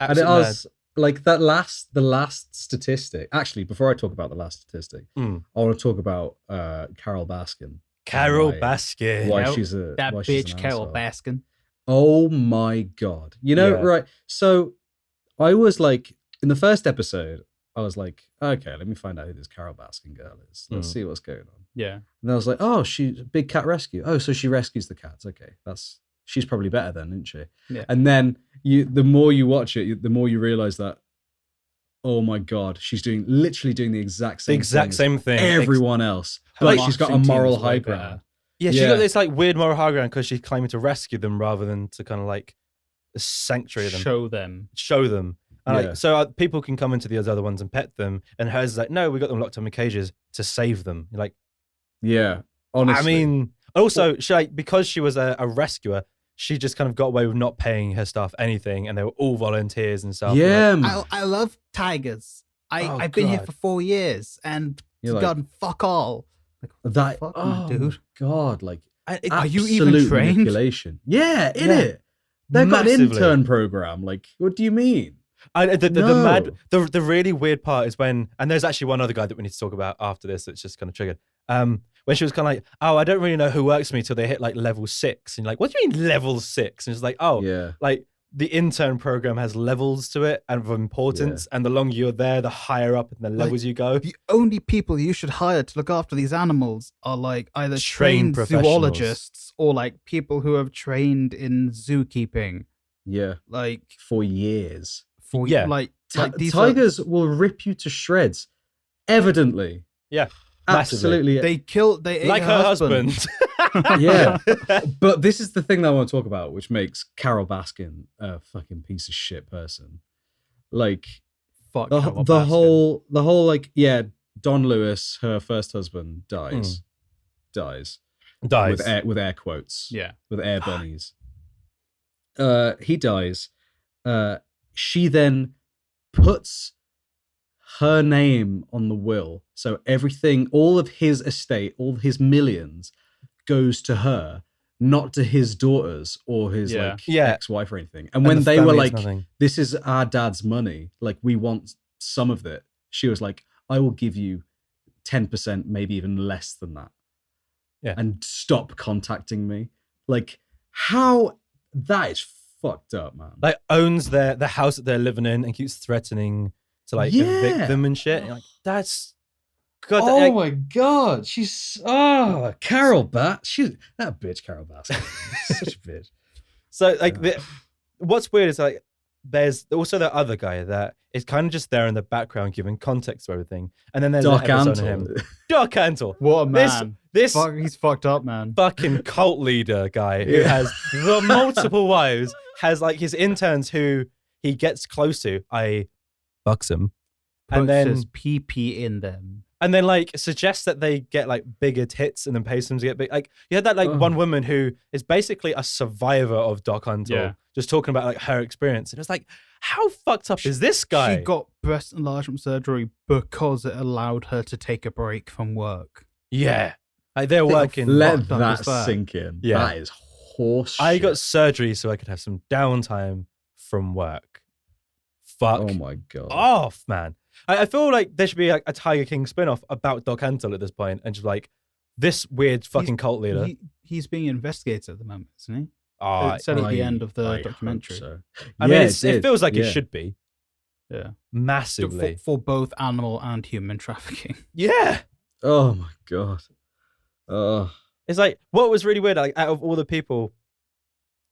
And it Absolute was like the last statistic. Actually, before I talk about the last statistic, Mm. I want to talk about Carol Baskin. Carol Why- Baskin. Why Carol- she's a That why she's bitch an Carol asshole. Baskin. Oh my god! You know, Yeah. right? So I was like, in the first episode, I was like, okay, let me find out who this Carol Baskin girl is. Let's see what's going on. Yeah. And I was like, oh, she's a big cat rescue. Oh, so she rescues the cats. Okay, she's probably better then, isn't she? Yeah. And then the more you watch it, the more you realize that, oh my god, she's literally doing the exact The same exact thing same thing. as everyone else. Her But she's got a marketing team moral is way high better. ground. Yeah, she's Yeah. got this like weird moral high ground because she's claiming to rescue them rather than to kind of like sanctuary them, Show them. show them. And Yeah. like, so people can come into these other ones and pet them. And hers is like, no, we got them locked up in cages to save them. You're like, Yeah, honestly. I mean, also, she like because she was a rescuer, she just kind of got away with not paying her staff anything, and they were all volunteers and stuff. yeah, Like, man. I love tigers. Oh, I've been here God. for 4 years and You're like- gotten fuck all. Like, what the That fuck, oh dude. my god, like Are you even absolute trained? manipulation. Yeah, in Yeah. it. They've got an Massively. intern program. Like, what do you mean? the really weird part is when, and there's actually one other guy that we need to talk about after this that's just kind of triggered. When she was kind of like, oh, I don't really know who works for me till they hit like level 6. And you're like, what do you mean level 6? And it's like, oh, Yeah, like the intern program has levels to it and of importance. And the longer you're there, the higher up in the levels you go. The only people you should hire to look after these animals are like either Trained trained professionals. zoologists or like people who have trained in zookeeping. yeah. Like For years, for Yeah. like these are- tigers will rip you to shreds. Evidently, Yeah. Massively. absolutely. they ate Like her husband. Yeah. But this is the thing that I want to talk about, which makes Carol Baskin a fucking piece of shit person. Like Fuck the Carol the Baskin. whole like, yeah, Don Lewis, her first husband, dies Dies. with air quotes, Yeah. with air bunnies. He dies. She then puts her name on the will, so everything, all of his estate, all of his millions, goes to her, not to his daughters or his Yeah. like Yeah. ex-wife or anything. And when they were like, nothing. "This is our dad's money, like we want some of it," she was like, "I will give you 10%, maybe even less than that." Yeah. And stop contacting me. Like, how that is fucked up, man. Like owns the house that they're living in and keeps threatening to like Yeah. evict them and shit. And you're like, that's God. Oh like, my god, she's Carol she's that bitch, Carol Baskin. Such a bitch. so like what's weird is like there's also that other guy that is kind of just there in the background giving context to everything, and then there's Doc an episode of him, Antle. Doc Antle. What a man. This Fuck, he's fucked up, man. fucking cult leader guy who Yeah. has the multiple wives, has like his interns who he gets close to, fucks him, Puts and then his PP in them. like suggests that they get like bigger tits and then pays them to get big. Like you had that like one woman who is basically a survivor of Doc Antle, Yeah. just talking about like her experience, and it's like, how fucked up is this guy? She got breast enlargement surgery because it allowed her to take a break from work. Yeah, like they're Think working. of Let fucked up that is that? sink in. Yeah. That is horse I shit. got surgery so I could have some downtime from work. Fuck Oh my god. off, man. I feel like there should be like a Tiger King spin-off about Doc Antle at this point, and just like this weird fucking cult leader. He's being investigated at the moment, isn't he? Oh, It said at the end of the I documentary. hope so. I mean, it did. feels like it Yeah. should be Yeah. massively. For both animal and human trafficking. Yeah. Oh my god. Oh. It's like, what was really weird, like out of all the people,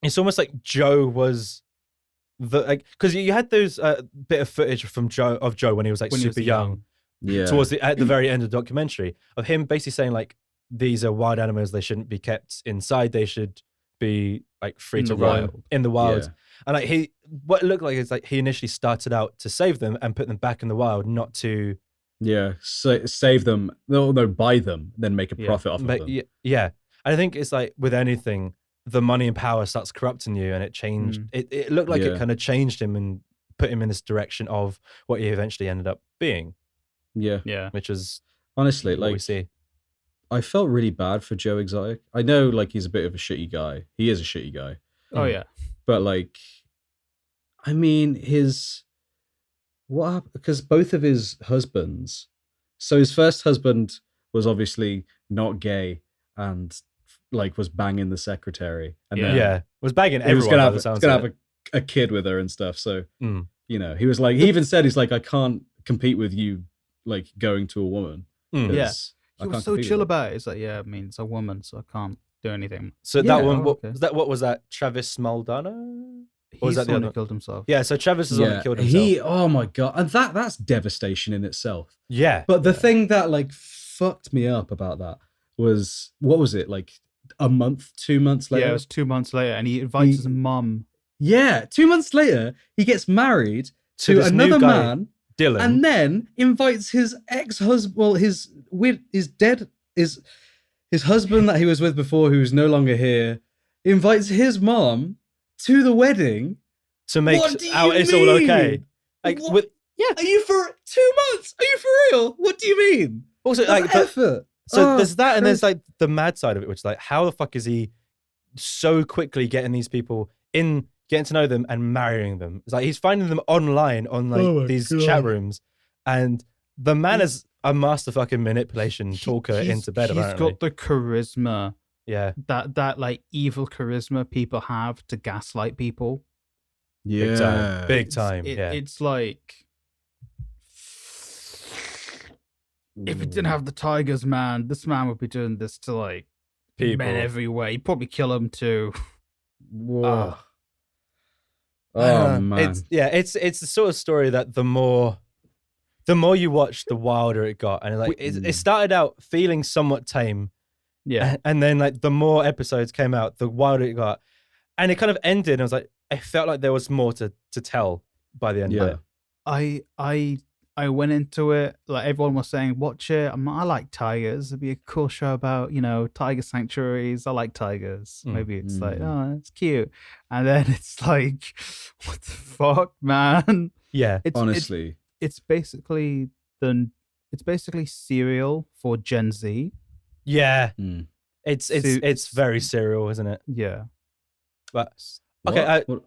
it's almost like Joe was the, like, because you had those bit of footage from Joe when he was like When he was super young, Yeah. towards at the very end of the documentary, of him basically saying like, these are wild animals, they shouldn't be kept inside, they should be like free In to the roam wild. in the wild. Yeah. And like what it looked like is like he initially started out to save them and put them back in the wild, not to Yeah. Save them. No, buy them, then make a Yeah. profit off of But them. yeah, I think it's like with anything, the money and power starts corrupting you, and it changed. It looked like it Yeah. kind of changed him and put him in this direction of what he eventually ended up being, Yeah. Yeah. which is Honestly, what we like see. I felt really bad for Joe Exotic. I know like he's a bit of a shitty guy. He is a shitty guy. Oh yeah. But like I mean because both of his husbands, so his first husband was obviously not gay and like was banging the secretary, and Yeah. then Yeah, was bagging he was everyone. gonna by have, the was sounds gonna of have it. a kid with her and stuff. So Mm. you know, he was like, he even said, he's like, I can't compete with you like going to a woman. Mm. Yeah. 'cause I He was can't so compete with chill her." about it. It's like, yeah, I mean, it's a woman, so I can't do anything. So Yeah, that one, oh, okay. what was that? Travis Maldano? Or was He's that the the one other who killed himself. Yeah, so Travis is the one that killed himself. Oh my god, and that's devastation in itself. Yeah, But the thing that like fucked me up about that was, what was it, like a month, 2 months later? Yeah, it was 2 months later, and he invites his mum. Yeah, 2 months later, he gets married To to this new another guy, man, Dylan. and then invites his ex-husband, well, his husband that he was with before, who's no longer here, invites his mom to the wedding. to make What do you out it's all okay. mean? Like What? with Are you for 2 months? Are you for real? What do you mean? also That's like but- effort. so Oh, there's that, and there's Christ. like the mad side of it, which is like, how the fuck is he so quickly getting these people in, getting to know them and marrying them? It's like he's finding them online on like Oh my these God. chat rooms, and the man is a master fucking manipulation talker He's- into bed. He's Apparently, got the charisma, yeah, that like evil charisma people have to gaslight people. big time, big It's- time. Yeah, It's like, if it didn't have the tigers, man, this man would be doing this to like people. men everywhere. He'd probably kill them too. Whoa. Ah. Oh man. It's the sort of story that the more you watch, the wilder it got, and like it started out feeling somewhat tame, Yeah. and then like the more episodes came out, the wilder it got, and it kind of ended. And I was like, I felt like there was more to tell by the end of it. I went into it like everyone was saying, watch it. I like tigers. It'd be a cool show about, tiger sanctuaries. I like tigers. Mm. Maybe it's like, oh, it's cute. And then it's like, what the fuck, man? Yeah, Honestly. it's basically serial for Gen Z. yeah. Mm. It's very serial, isn't it? Yeah. But okay, What?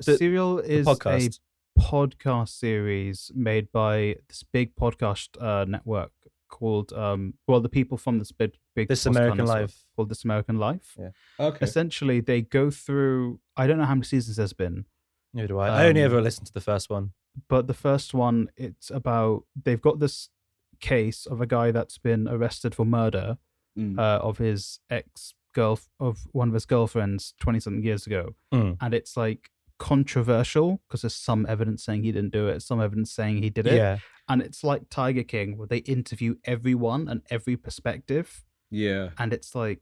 Serial is podcast. a podcast series made by this big podcast network called the people from this big This podcast American network Life. called This American Life. Yeah. Okay. Essentially, they go through. I don't know how many seasons there's been, Neither do I. I only Um, ever listened to the first one. but the first one, it's about they've got this case of a guy that's been arrested for murder Mm. of his of one of his girlfriends 20-something years ago. Mm. And it's like controversial because there's some evidence saying he didn't do it, some evidence saying he did it. Yeah, And it's like Tiger King, where they interview everyone and every perspective. Yeah. And it's like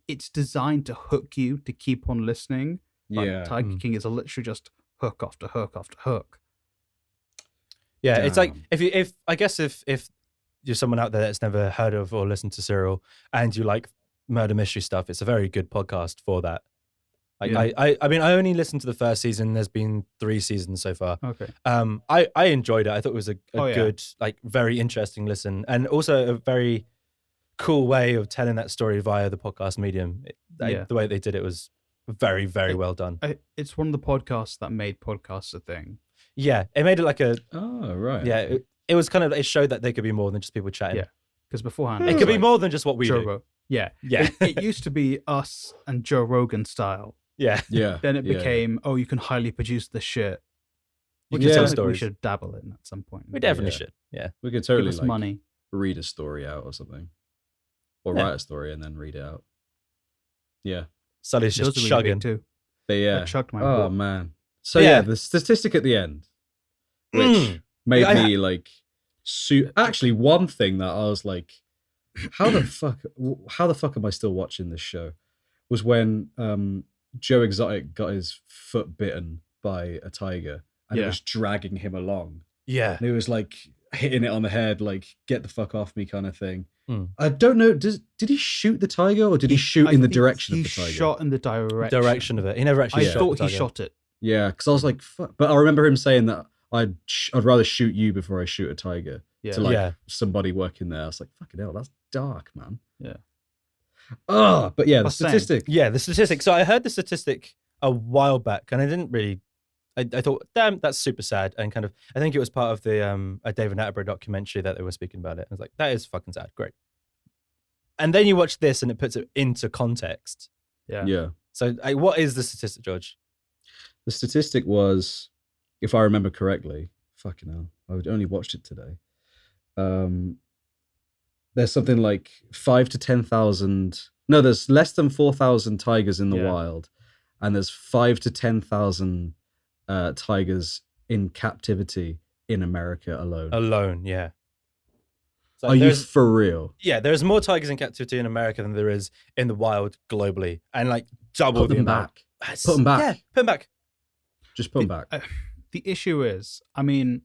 it's designed to hook you to keep on listening. But Yeah. Tiger Mm. King is literally just hook after hook after hook. yeah. It's like Damn. if you're someone out there that's never heard of or listened to Serial and you like murder mystery stuff, it's a very good podcast for that. Like Yeah. I mean, I only listened to the first season. There's been 3 seasons so far. Okay. I enjoyed it. I thought it was a Oh, yeah. good, like very interesting listen, and also a very cool way of telling that story via the podcast medium. The way they did it was very, very well done. It's one of the podcasts that made podcasts a thing. Yeah, it made it like a. Oh right. Yeah, it was kind of. It showed that they could be more than just people chatting. Yeah, because beforehand it could be more than just what we do. Yeah. Yeah. It used to be us and Joe Rogan style. Yeah. Yeah. Then it became, you can highly produce the shit. You Which can tell we stories. should dabble in at some point. We definitely should. Yeah. We could Give totally us money. read a story out or something, or write a story and then read it out. Yeah. Sully's just Those are really chugging. big too. I chugged my Oh book. man. So yeah, the statistic at the end, which made me like. Actually, one thing that I was like, how the fuck am I still watching this show? Was when Joe Exotic got his foot bitten by a tiger and it was dragging him along. Yeah. And it was like hitting it on the head, like, get the fuck off me kind of thing. Mm. I don't know. Did he shoot the tiger or did he shoot in the direction of the tiger? He shot in the direction of it. He never actually I shot thought the he tiger. shot it. Yeah, because I was like, fuck. But I remember him saying that I'd rather shoot you before I shoot a tiger. Yeah. To like somebody working there. I was like, fucking hell, that's dark, man. Yeah. Oh, but yeah, the Same. statistic. Yeah, the statistic. So I heard the statistic a while back, and I didn't really. I thought, damn, that's super sad, and kind of. I think it was part of the a David Attenborough documentary that they were speaking about it. I was like, that is fucking sad. Great. And then you watch this, and it puts it into context. Yeah. Yeah. So, what is the statistic, George? The statistic was, if I remember correctly, fucking hell, I only watched it today. There's something like 5 to 10,000. No, there's less than 4,000 tigers in the wild, and there's 5 to 10,000 tigers in captivity in America alone. Alone, yeah. So Are you for real? Yeah, there's more tigers in captivity in America than there is in the wild globally, and like double Put the them amount. back. Put them back. Yeah, put them back. Just put them back. The issue is, I mean,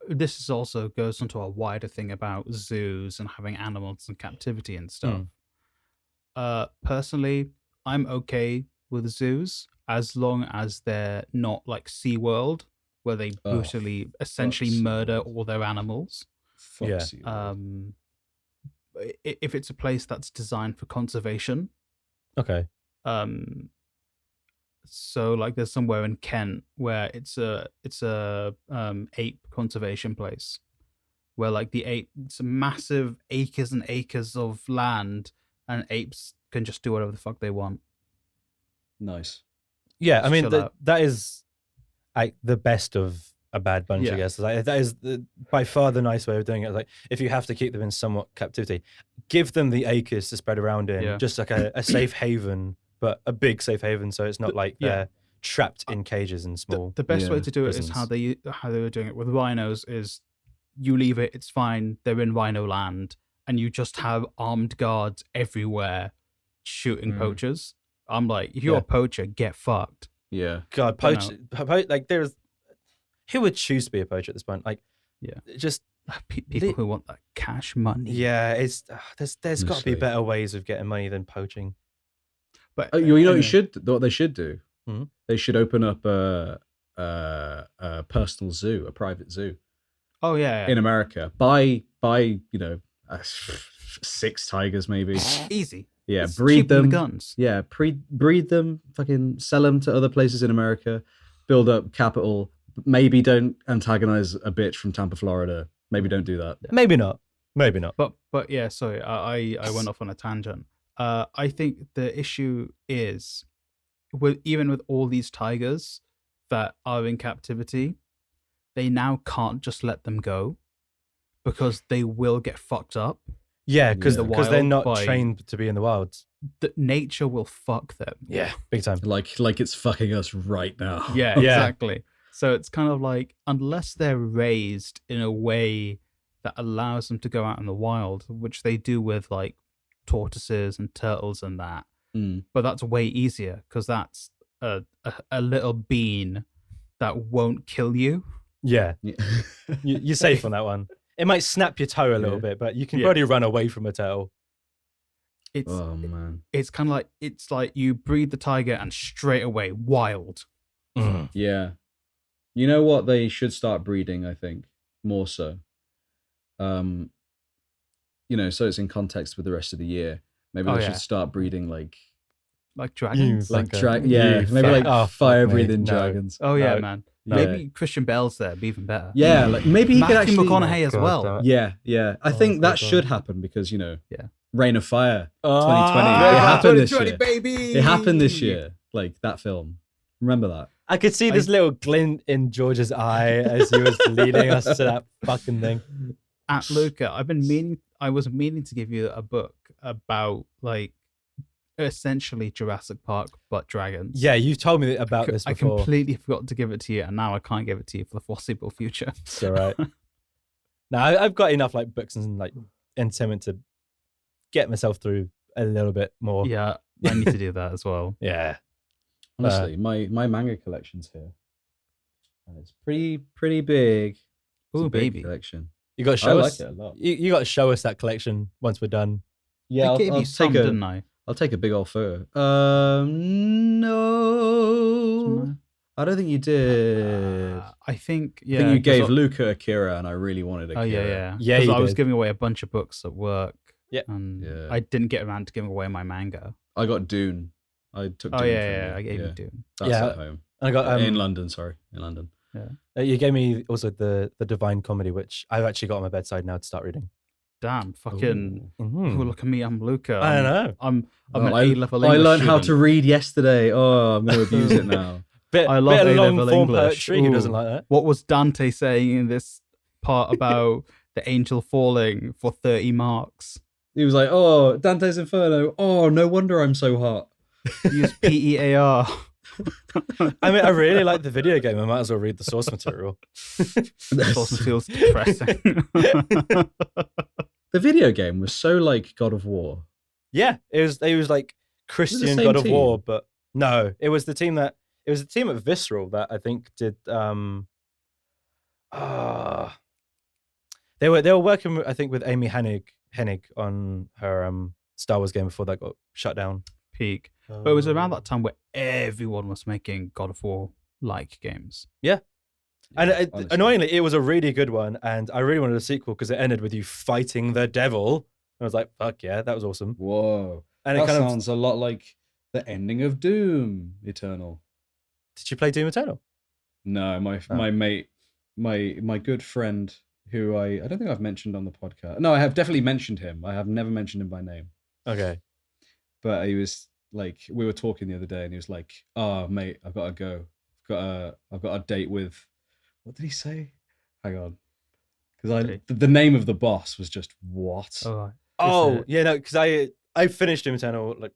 this is also goes into a wider thing about zoos and having animals in captivity and stuff. Personally, I'm okay with zoos as long as they're not like SeaWorld, where they brutally, essentially murder all their animals. Yeah. If it's a place that's designed for conservation, okay. So like there's somewhere in Kent where it's a ape conservation place where like it's a massive acres and acres of land and apes can just do whatever the fuck they want. Nice. Yeah, Just I mean chill out. that is like the best of a Bad Bunch, I guess. Like, that is by far the nice way of doing it. Like if you have to keep them in somewhat captivity, give them the acres to spread around in, just like a safe haven, but a big safe haven, so it's not like they're trapped in cages and small. The best way to do it prisons. is how they were doing it with rhinos. Is you leave it, it's fine. They're in rhino land, and you just have armed guards everywhere shooting poachers. I'm like, if you're a poacher, get fucked. Yeah. God, like there's who would choose to be a poacher at this point? Like, just people who want that cash money. Yeah, it's there's got to be better ways of getting money than poaching. But you know what they should do? Mm-hmm. They should open up a personal zoo, a private zoo. Oh yeah. In America, buy 6 tigers maybe. Easy. Yeah, It's breed cheaper than them. the guns. Yeah, breed them. Fucking sell them to other places in America. Build up capital. Maybe don't antagonize a bitch from Tampa, Florida. Maybe don't do that. Maybe not. But yeah, sorry, I went off on a tangent. I think the issue is even with all these tigers that are in captivity, they now can't just let them go because they will get fucked up. Yeah, because they're not by- trained to be in the wilds. Nature will fuck them. Yeah, big time. Like it's fucking us right now. Yeah, exactly. So it's kind of like, unless they're raised in a way that allows them to go out in the wild, which they do with like tortoises and turtles and that, but that's way easier because that's a little bean that won't kill you. Yeah. You're safe on that one. It might snap your toe a little bit, but you can probably run away from a turtle. Oh man. It's kind of like, it's like you breed the tiger and straight away wild. Yeah. You know what they should start breeding, I think, more so. so it's in context with the rest of the year. Maybe they should start breeding like dragons. maybe like fire-breathing dragons. Oh No. yeah, man. Yeah. Maybe Christian Bale's there, be even better. Yeah, like maybe he could Matthew actually. McConaughey as God well. damn it. Yeah. I think that should happen because Reign of Fire 2020. Ah, It happened this 2020, year. baby. It happened this year. Like that film. Remember that? I could see this little glint in George's eye as he was leading us to that fucking thing. At Luca, I was meaning to give you a book about like essentially Jurassic Park but dragons. Yeah, you told me about this I before. completely forgot to give it to you, and now I can't give it to you for the foreseeable future. It's all right. Now I've got enough like books and like entertainment to get myself through a little bit more. Yeah, I need to do that as well. Yeah. Honestly, my manga collection's here. And it's pretty big. It's Ooh, a big baby. collection. You got to I show like us. it a lot. You got to show us that collection once we're done. Yeah, I gave I'll you some, take didn't I? I'll take a big old photo. No, I don't think you did. I think I think you 'cause gave Luca Akira, and I really wanted Akira. Oh yeah. Yeah, 'Cause you I was did. giving away a bunch of books at work. Yeah. And Yeah. I didn't get around to giving away my manga. I got Dune. I took. Oh Dune yeah, from you. I gave you Dune. That's Yeah. at home. And I got In London, sorry, in London. you gave me also the Divine Comedy, which I've actually got on my bedside now to start reading. Damn, fucking. Ooh. Oh, look at me, I'm Luca. I know. I'm Well, an I A-level I English learned how to student. read yesterday. Oh, I'm going to abuse it now. I love bit of A-level long form English. poetry. Who Ooh. doesn't like that? What was Dante saying in this part about the angel falling for 30 marks? He was like, "Oh, Dante's Inferno. Oh, no wonder I'm so hot." Use PEAR. I mean, I really like the video game. I might as well read the source material. Source material's depressing. The video game was so like God of War. Yeah, it was like Christian same God of team? War, but no, it was the team at Visceral that I think did they were working I think with Amy Hennig on her Star Wars game before that got shut down. Peak. But it was around that time where everyone was making God of War like games. And honestly. annoyingly, it was a really good one, and I really wanted a sequel because it ended with you fighting the devil. And I was like, "Fuck yeah, that was awesome!" Whoa, And that it kind sounds a lot like the ending of Doom Eternal. Did you play Doom Eternal? No, my mate, my good friend, who I don't think I've mentioned on the podcast. No, I have definitely mentioned him. I have never mentioned him by name. Okay. But he was like, we were talking the other day, and he was like, "Oh, mate, I've got to go. I've got a date with." What did he say? Hang on, because the name of the boss was just what? Oh yeah, no, because I finished Doom Eternal like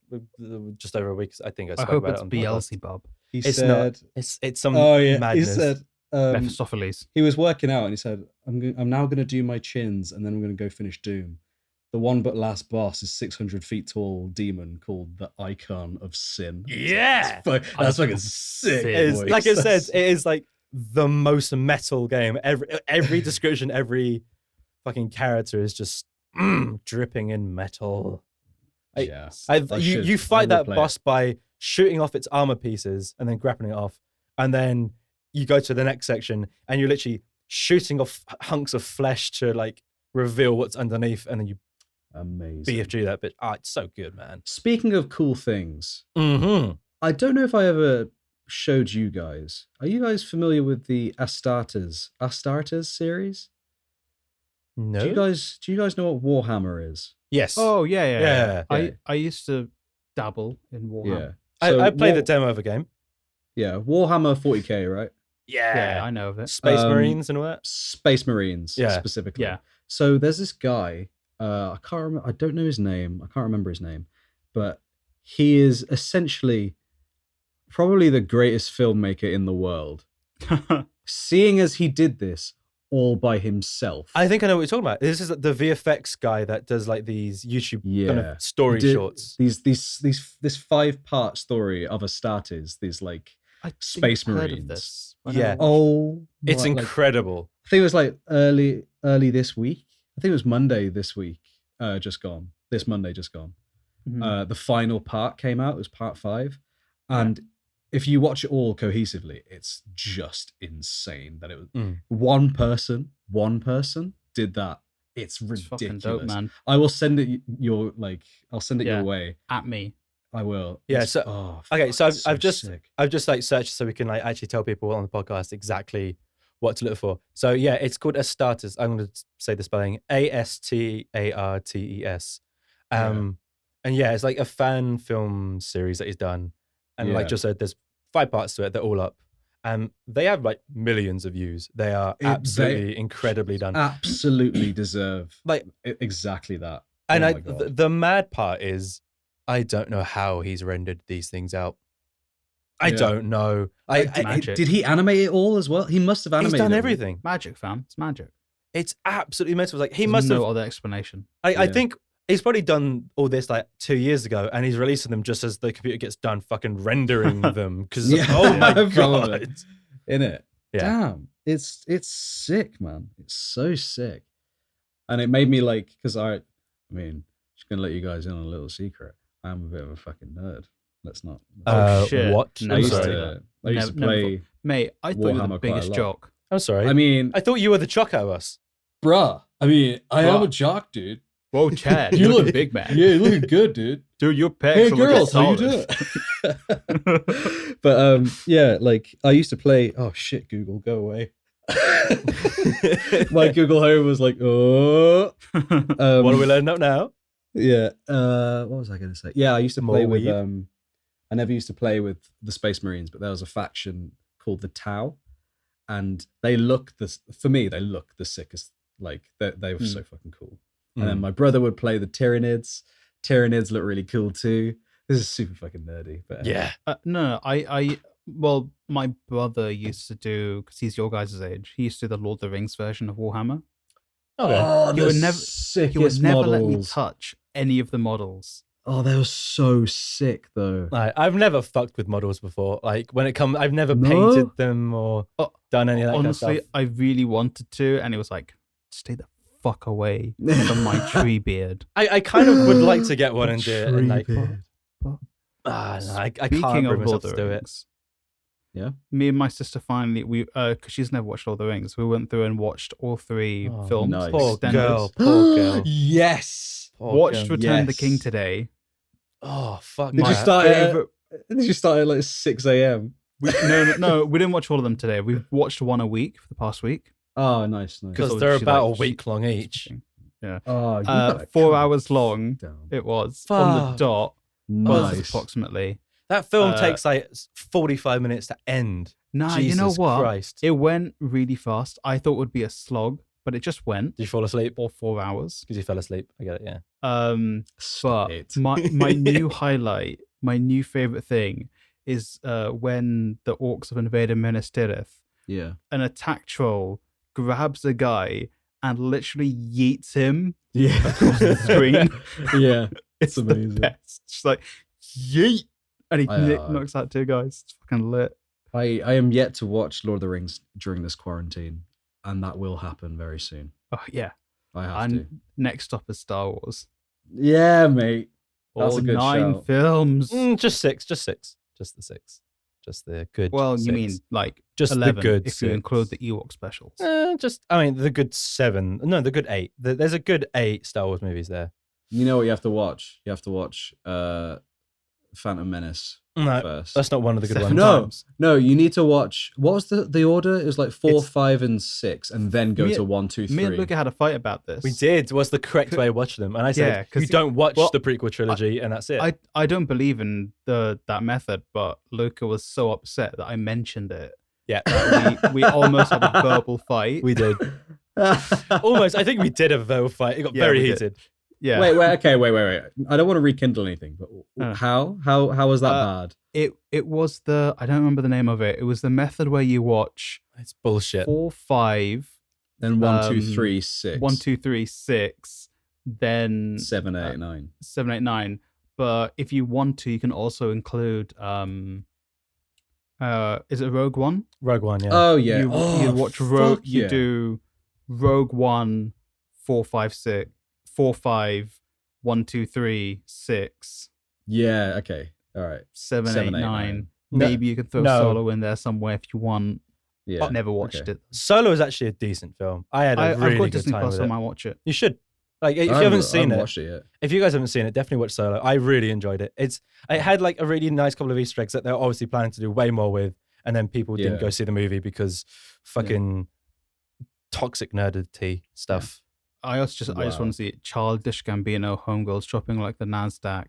just over a week. I think I I spoke hope about it's it on the podcast. Beelzebub. He It's said, not. It's some "Oh yeah." madness. He said, Mephistopheles. he was working out, and he said, I'm now going to do my chins, and then I'm going to go finish Doom. The one but last boss is 600 feet tall demon called the Icon of Sin. Yeah! That's fucking sick. It It's, boys. like it says, it is like the most metal game. Every description, every fucking character is just dripping in metal. Yeah. You fight that boss by shooting off its armor pieces and then grappling it off, and then you go to the next section and you're literally shooting off hunks of flesh to like reveal what's underneath, and then you Amazing. BFG that bit. It's so good, man. Speaking of cool things, Mm-hmm. I don't know if I ever showed you guys. Are you guys familiar with the Astartes series? No. Do you guys know what Warhammer is? Yes. Oh yeah. Yeah. I used to dabble in Warhammer. Yeah. I played the demo of a game. Yeah, Warhammer 40k, right? Yeah, I know of it. Space Marines and all that. Space Marines, Yeah. specifically. Yeah. So there's this guy. I can't remember. I don't know his name. I can't remember his name, but he is essentially probably the greatest filmmaker in the world. Seeing as he did this all by himself. I think I know what you're talking about. This is the VFX guy that does like these YouTube kind Yeah. of story Did shorts. this 5-part story of Astartes. These like I think Space I've heard Marines. of this. Yeah. oh, It's like, incredible. I think it was like early this week. I think it was Monday this week. Just gone. This Monday just gone. Mhm. The final part came out. It was part 5, and if you watch it all cohesively, it's just insane that it was one person did that It's It's fucking ridiculous. dope, man. I will send it I'll send it Yeah. your way. At me. I will. Yeah, It's- okay, so fuck, I've just sick. like searched so we can like actually tell people on the podcast exactly what to look for. So yeah, it's called Astartes. I'm going to say the spelling Astartes. And yeah, it's like a fan film series that he's done, and like Yeah. just said, there's 5 parts to it. They're all up, and they have like millions of views. They are absolutely incredibly done. Absolutely deserve Like exactly that. And Oh my God. the mad part is, I don't know how he's rendered these things out. I Yeah. don't know. Magic. Did he animate it all as well? He must have animated He's done it all. everything. Magic, fam. It's magic. It's absolutely mental. Like he There's must no have. other explanation. I Yeah. think he's probably done all this like 2 years ago, and he's releasing them just as the computer gets done fucking rendering them. Because Yeah, oh my probably. god, In it. Yeah. Damn. It's sick, man. It's so sick. And it made me like, because I mean, just gonna let you guys in on a little secret. I'm a bit of a fucking nerd. Let's not. Shit. what? No, I I'm used sorry. to I used to Never- never play. Mate, I thought you were Warhammer the quite a biggest lot. jock. I'm sorry. I mean, I thought you were the chock out of us. bruh. I mean, I am Bruh. a jock, dude. Whoa, Chad. You You look look- big, man. Yeah, you looking good, dude. Dude, your pecs Hey are looking girls, how you solid. doing? But yeah, like I used to play. Oh shit, Google, go away. My Google Home was like, oh. What are we learning up now? Yeah. What was I going to say? Yeah, I used to More play with. weed? I never used to play with the Space Marines, but there was a faction called the Tau, and they look for me. They look the sickest. Like they were so fucking cool. And then my brother would play the Tyranids. Tyranids look really cool too. This is super fucking nerdy, but Yeah. No, well, my brother used to do, because he's your guys' age, he used to do the Lord of the Rings version of Warhammer. Okay. Oh, He the would never- sickest He would never let me models. touch any of the models. Oh, they were so sick though. Like, I've never fucked with models before. Like when it comes, I've never No? painted them or Oh, done any of that Honestly, kind of stuff. I really wanted to, and it was like, stay the fuck away from my tree beard. I kind of would like to get one and do it. And like, Treebeard. no, I can't Speaking bring of myself Lord to of do the it. Rings, Yeah. me and my sister finally, because she's never watched Lord of the Rings, we went through and watched all 3 Oh, films. nice. Poor extended. girl. Poor girl. Yes. Poor Watched girl. Return of the King Yes. today. Oh fuck. Did you that. start at favorite- Did you start at like 6 a.m.? No, we didn't watch all of them today. We've watched one a week for the past week. Oh, nice. Because So they're she, about like, a week long each. Oh, you gotta 4 calm hours long. down. It was on the Fuck. dot. Was Nice. approximately. That film Uh, takes like 45 minutes to end. Nah, Jesus you know what? Christ. It went really fast. I thought it would be a slog, but it just went Did you fall asleep? for 4 hours. Because you fell asleep. I get it, yeah. Stop But it. my new highlight, my new favorite thing is when the orcs have invaded Minas Tirith, Yeah. an attack troll grabs a guy and literally yeets him Yeah. across the screen. Yeah. It's amazing. the best. Just like yeet, and he I- knocks out 2 guys. It's fucking lit. I am yet to watch Lord of the Rings during this quarantine, and that will happen very soon. Oh yeah. I have to. And next stop is Star Wars. Yeah, mate. That's All a good 9 shout. films. Just six. Just the 6. Just the good. Well, you 6. mean like just 11 the good if you 6. include the Ewok specials. I mean, the good 7. No, the good 8. There's a good 8 Star Wars movies there. You know what you have to watch? You have to watch Phantom Menace No, first. that's not one of the good 7 ones. No. times. No, you need to watch. What was the order? It was like 4, It's- 5, and 6, and then go Me- to 1, 2, 3. Me and Luca had a fight about this. We did. Was the correct way of watching them, and I Yeah, said 'cause you don't watch well, the prequel trilogy, and that's it. I don't believe in that method, but Luca was so upset that I mentioned it. Yeah. that we almost had a verbal fight. we did almost. I think we did a verbal fight. It got Yeah, very we did. heated. Yeah. Wait. Okay. Wait. I don't want to rekindle anything, but Uh. how was that bad? It was I don't remember the name of it. It was the method where you watch It's bullshit. 4, 5, Then 1, 2, um, 3, 6. 1, 2, 3, 6, then 7, 8, 9. 7, 8, 9. But if you want to, you can also include is it Rogue One? Rogue One, yeah. Oh yeah. You watch Rogue. fuck You yeah. do Rogue One, 4, 5, 6, 4, 5, 1, 2, 3, 6, Yeah. Okay. All right. 7, 8, 7, 8, 9. 9. No, Maybe you can throw no. Solo in there somewhere if you want. Yeah. Never watched Okay. it. Solo is actually a decent film. I had a I've really got good Disney time Plus, with I it. might watch it. You should. Like, if you I haven't seen it, watched it yet. if you guys haven't seen it, definitely watch Solo. I really enjoyed it. It had like a really nice couple of Easter eggs that they're obviously planning to do way more with, and then people didn't Yeah. go see the movie because fucking toxic nerdity stuff. I just Wow. want to see childish Gambino homegirls shopping like the Nasdaq.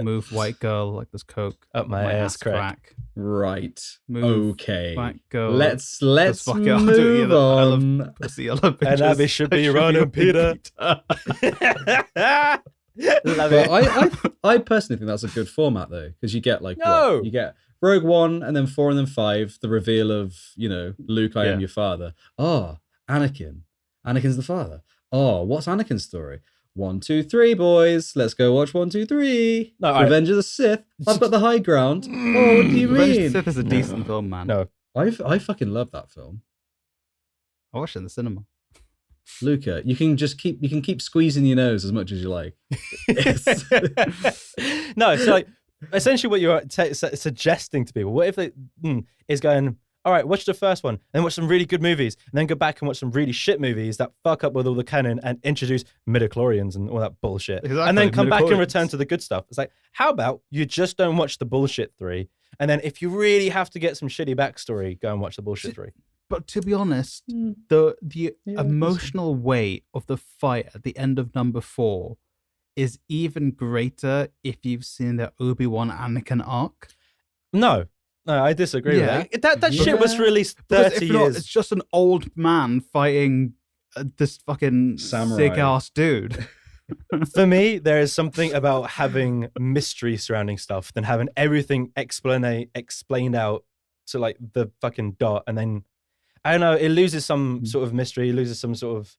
Move white girl like this coke Up my ass crack. Right. Move Okay. black girl. Let's fuck it, I'll do it move either. I love on. pussy. I love And bitches. Abby should be running, Peter. Love But it. I personally think that's a good format though, because you get like No. you get Rogue One and then 4 and then 5, the reveal of, Luke, I am Yeah. your father. Oh, Anakin. Anakin's the father. Oh, what's Anakin's story? 1, 2, 3, boys. Let's go watch 1, 2, 3. No, all right. Revenge of the Sith. I've got the high ground. Oh, what do you Revenge of the mean? Sith is a decent film, man. No. I fucking love that film. I watched it in the cinema. Luca, you can keep squeezing your nose as much as you like. No, so like essentially what you're suggesting to people, what if they is going, all right, watch the first one, and watch some really good movies, and then go back and watch some really shit movies that fuck up with all the canon and introduce midichlorians and all that bullshit. And Exactly, then come back and midichlorians. return to the good stuff. It's like, how about you just don't watch the bullshit 3, and then if you really have to get some shitty backstory, go and watch the bullshit 3. But to be honest, Mm. the Yeah, emotional weight of the fight at the end of number 4 is even greater if you've seen the Obi-Wan Anakin arc. No, I disagree Yeah. with that. That shit was Yeah. released Because 30 if not, years. it's just an old man fighting this fucking Samurai. sick ass dude. For me, there is something about having mystery surrounding stuff than having everything explained out to like the fucking dot, and then I don't know, it loses some sort of mystery, it loses some sort of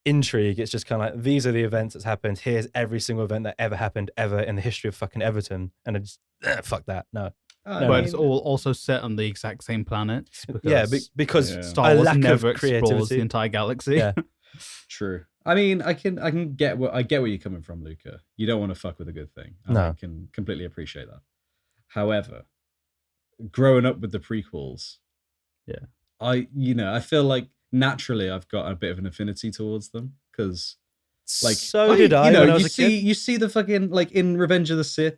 intrigue. It's just kind of like, these are the events that's happened. Here's every single event that ever happened ever in the history of fucking Everton, and I just fuck that. No, I But it's all also set on the exact same planets. yeah, Because because Yeah. Star a Wars lack never of explores creativity. the entire galaxy. Yeah. True. I mean, I can get where you're coming from, Luca. You don't want to fuck with a good thing. And I No. can completely appreciate that. However, growing up with the prequels, Yeah. I feel like naturally I've got a bit of an affinity towards them because, like, so did I when I was a kid. you see the fucking, like, in Revenge of the Sith,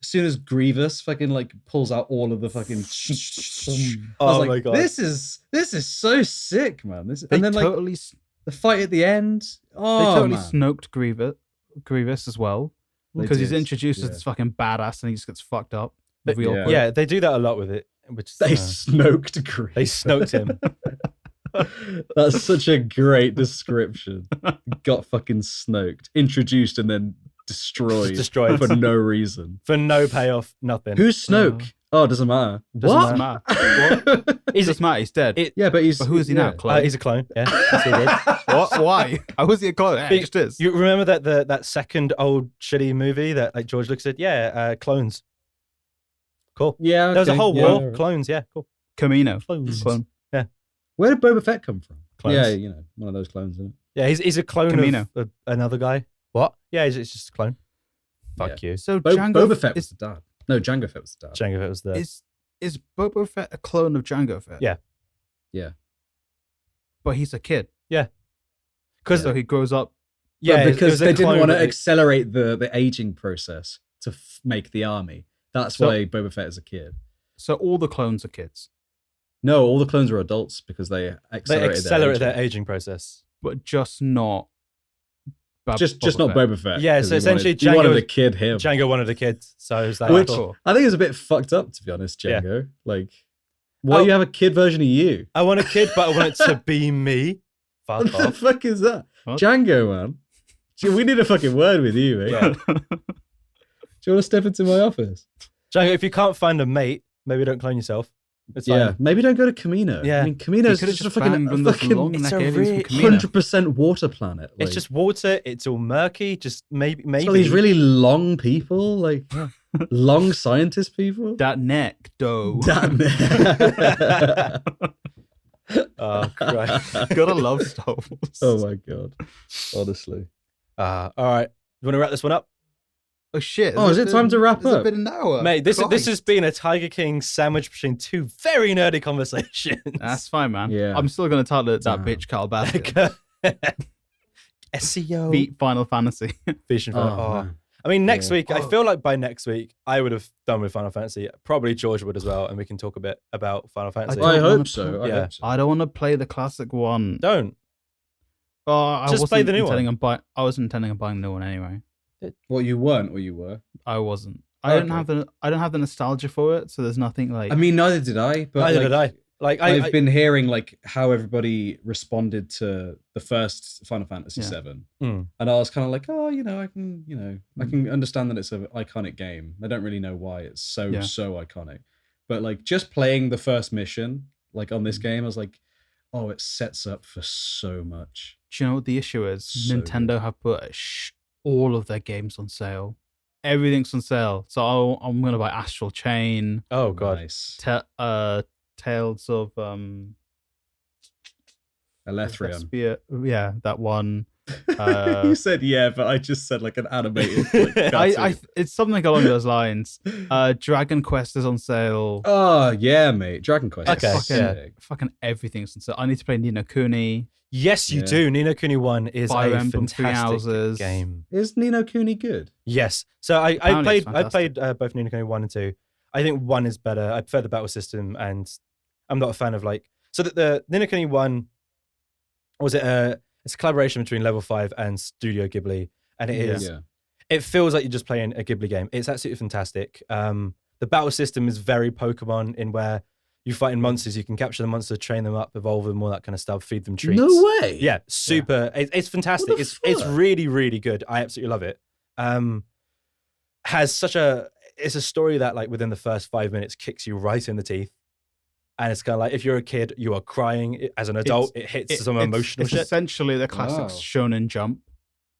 as soon as Grievous fucking like pulls out all of the fucking, I was Oh like, my God. this is so sick, man. They And then like totally, the fight at the end. they Oh, totally man. snoked Grievous as well. They Because he's did, introduced as yeah. this fucking badass and he just gets fucked up. But- real yeah. quick. Yeah, they do that a lot with it. Which They snoked Grievous. they snoked him. That's such a great description. Got fucking snoked, introduced, and then destroyed, Destroyed. for no reason. For no payoff, nothing. Who's Snoke? Oh, doesn't matter. Doesn't What? matter. What? He's Doesn't matter, he's dead. It- Yeah, but he's. But who is he now? Clone? he's a clone. Yeah, that's all good. What? Why? How is he a clone? Yeah, But he just is. You remember that second old shitty movie that like George Lucas said? Yeah, clones. Cool. Yeah, There was a okay, whole yeah, war. alright. Clones. Yeah, cool. Camino. Clones. Clone. Where did Boba Fett come from? Clones. Yeah, one of those clones, isn't it? Yeah, he's a clone Camino. of another guy. What? Yeah, it's just a clone. Fuck you. So Boba Fett was is, the dad. No, Jango Fett was the dad. Django Fett was the is Boba Fett a clone of Jango Fett? Yeah. Yeah. But he's a kid. because So he grows up. yeah, But it because was a they didn't clone, want to but accelerate the aging process to make the army. That's So- why Boba Fett is a kid. So all the clones are kids. No, all the clones are adults because they they accelerated, accelerated their their aging process. But just not. Just not Boba Fett. Yeah, 'cause so he essentially wanted, he wanted Django- a kid him. Django wanted a kid, so it was like, Which cool. I think is a bit fucked up, to be honest, Yeah. Django. Like, why Oh. do you have a kid version of you? I want a kid, but I want it to be me. What Fuck the off. fuck is that? What? Django, man. We need a fucking word with you, mate. Yeah. Do you want to step into my office? Django, if you can't find a mate, maybe don't clone yourself. It's Yeah, fine. maybe don't go to Camino. Yeah. I mean, Camino's He could've just a fucking, banged on those long it's neck a aliens re- from Camino. 100% water planet. It's like, just water. It's all murky. Just maybe. it's got these really long people, like long scientist people. That neck, dough. Damn it. Oh Christ. Gotta love Star Wars. Oh my god. Honestly. All right. You want to wrap this one up? Oh shit! Oh, is it time to wrap It's up? been an hour, Mate, this Christ. has been a Tiger King sandwich between two very nerdy conversations. That's fine, man. Yeah. I'm still gonna title it that Damn. bitch Carl Baskin. SEO. Beat Final Fantasy. Vision. Man. I mean, next Yeah. week, I feel like by next week, I would have done with Final Fantasy. Probably George would as well, and we can talk a bit about Final Fantasy. I don't hope wanna so. play- I Yeah. hope so. I don't want to play the classic one. Don't. I Just play wasn't the new intending on buy- I was intending on buying the new one anyway. Well, you weren't, or you were. I wasn't. I don't Okay. have the nostalgia for it, so there's nothing like. I mean, neither did I. But Neither did I. Like, I've been hearing like how everybody responded to the first Final Fantasy Yeah. VII, Mm. and I was kind of like, oh, I can understand that it's an iconic game. I don't really know why it's so iconic, but like just playing the first mission, like on this game, I was like, oh, it sets up for so much. Do you know what the issue is? So Nintendo have put all of their games on sale. Everything's on sale, so I'm gonna buy Astral Chain, oh god. Nice. Tales of Elethrium. Vespia- yeah, that one. You said yeah, but I just said like an animated. Like, It's something along those lines. Dragon Quest is on sale. Oh yeah, mate. Dragon Quest. Okay, is yeah. sick. Fucking everything's on sale. I need to play Ninokuni. Yes, you Yeah. do. Ninokuni 1 is Fire a Emblem Three fantastic Houses. game. Is Ninokuni good? Yes. So I Apparently it's played both Ninokuni 1 and 2. I think 1 is better. I prefer the battle system, and I'm not a fan of like. So that the Ninokuni 1 was it's a collaboration between Level 5 and Studio Ghibli, and it is. Yeah. It feels like you're just playing a Ghibli game. It's absolutely fantastic. The battle system is very Pokemon in where you fight in monsters, you can capture the monsters, train them up, evolve them, all that kind of stuff, feed them treats. No way. Yeah, super. It's fantastic. What the It's fuck? really, really good. I absolutely love it. It's a story that like within the first 5 minutes kicks you right in the teeth. And it's kind of like, if you're a kid, you are crying. As an adult, it hits some emotional it's shit. essentially the classic Wow. Shonen Jump.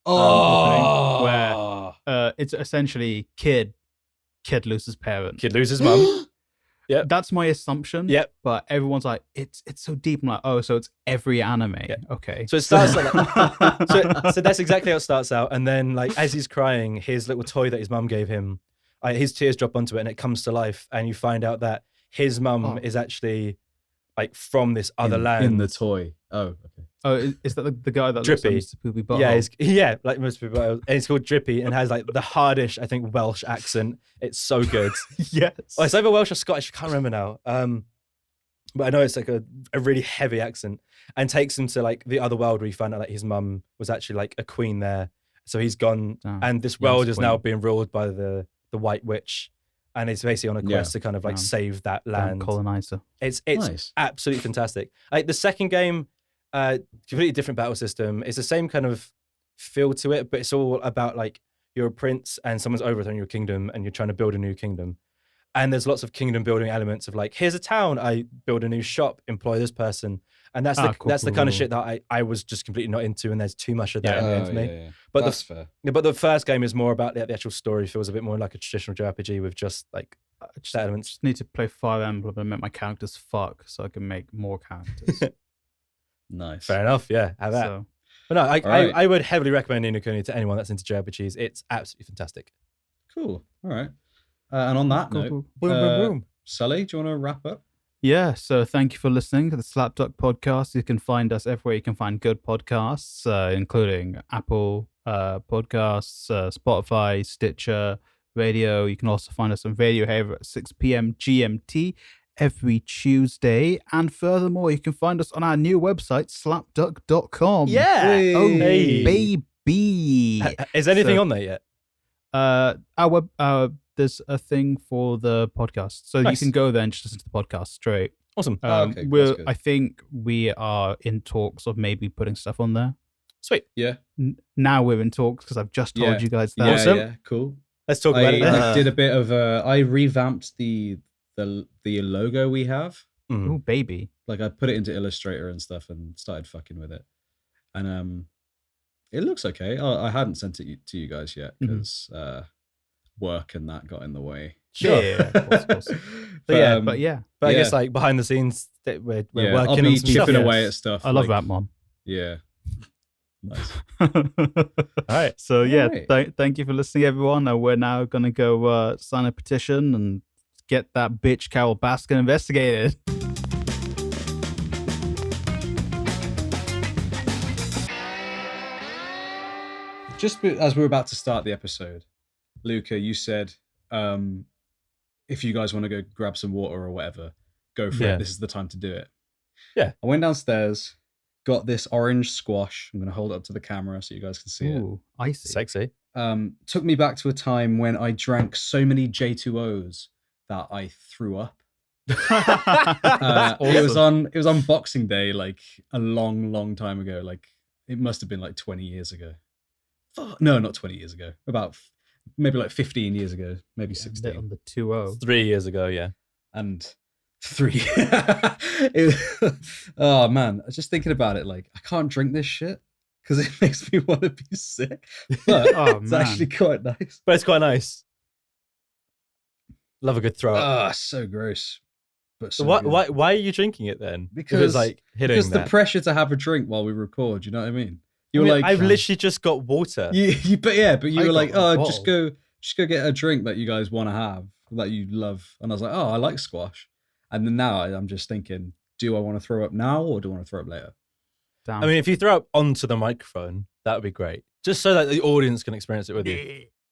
Oh. Where it's essentially kid loses parent. Kid loses mum. Yep. That's my assumption. Yep. But everyone's like, it's so deep. I'm like, oh, so it's every anime. Yeah. Okay. So it starts like so that's exactly how it starts out. And then like as he's crying, his little toy that his mum gave him, his tears drop onto it and it comes to life. And you find out that his mum is actually like from this other land. In the toy. Oh, okay. Oh, is that the guy that Drippy. looks like Mr. Poopy Butthole? Yeah, like most people. And it's called Drippy and has like the hardish, I think, Welsh accent. It's so good. Yes. Oh, it's either Welsh or Scottish. I can't remember now. But I know it's like a really heavy accent, and takes him to like the other world where he found out that his mum was actually like a queen there. So he's gone, Damn. and this Yes, world is now queen. being ruled by the White Witch, and it's basically on a quest to kind of like Damn. save that Damn land. colonizer. It's Nice. absolutely fantastic. Like the second game, completely different battle system. It's the same kind of feel to it, but it's all about like you're a prince and someone's overthrown your kingdom and you're trying to build a new kingdom. And there's lots of kingdom building elements of like, here's a town, I build a new shop, employ this person. And that's the kind of shit that I was just completely not into, and there's too much of that in the end for me. Yeah. But That's fair. But the first game is more about the actual story, feels a bit more like a traditional JRPG with just like I just, elements. just need to play Fire Emblem and make my characters fuck so I can make more characters. Nice. Fair enough, yeah, have that. So, But no, right. I would heavily recommend Ninokuni to anyone that's into JRPGs. It's absolutely fantastic. Cool. All right. And on that cool, note, cool. Boom, boom, boom. Sully, do you want to wrap up? Yeah, so thank you for listening to the SlapDuck podcast. You can find us everywhere you can find good podcasts, including Apple Podcasts, Spotify, Stitcher, Radio. You can also find us on Radio Haver at 6 p.m. GMT every Tuesday. And furthermore, you can find us on our new website, slapduck.com. Yeah. Oh, Hey. baby. Is anything So- on there yet? There's a thing for the podcast, so Nice. you can go there and just listen to the podcast straight. Awesome. Okay, that's good. I think we are in talks of maybe putting stuff on there. Sweet. Yeah. Now we're in talks because I've just told Yeah. you guys that. Yeah, Awesome. yeah, cool. Let's talk about it. I did a bit of I revamped the logo we have. Oh, baby. Like I put it into Illustrator and stuff and started fucking with it. And it looks okay. I hadn't sent it to you guys yet because work and that got in the way. Sure. Yeah, of course. But yeah, But I guess yeah. like behind the scenes, that we're yeah, working I'll on be some stuff. chipping yes. away at stuff. I love like, Ratmon. Yeah. Nice. All right. So yeah, Alright. thank you for listening, everyone. We're now gonna go sign a petition and get that bitch Carol Baskin investigated. Just as we were about to start the episode, Luca, you said, if you guys want to go grab some water or whatever, go for Yeah. it. This is the time to do it. Yeah. I went downstairs, got this orange squash. I'm going to hold it up to the camera so you guys can see Ooh, icy. Sexy. it. Took me back to a time when I drank so many J2Os that I threw up. It was on Boxing Day, like a long time ago. Like it must have been like 20 years ago. No, not 20 years ago. About maybe like 15 years ago, maybe 16. On the 2-0. 3 years ago, yeah. And 3. Oh man, I was just thinking about it. Like I can't drink this shit because it makes me want to be sick. But it's actually quite nice. But it's quite nice. Love a good throw up. Ah, so gross. But so So good. why are you drinking it then? If Because it's like hitting because that. the pressure to have a drink while we record. You know what I mean? I You were mean, like, I've literally just got water. but you I were like, got a oh, just bottle. go get a drink that you guys want to have, that you love. And I was like, oh, I like squash. And then now I'm just thinking, do I want to throw up now or do I want to throw up later? Damn. I mean, if you throw up onto the microphone, that would be great. Just so that the audience can experience it with you.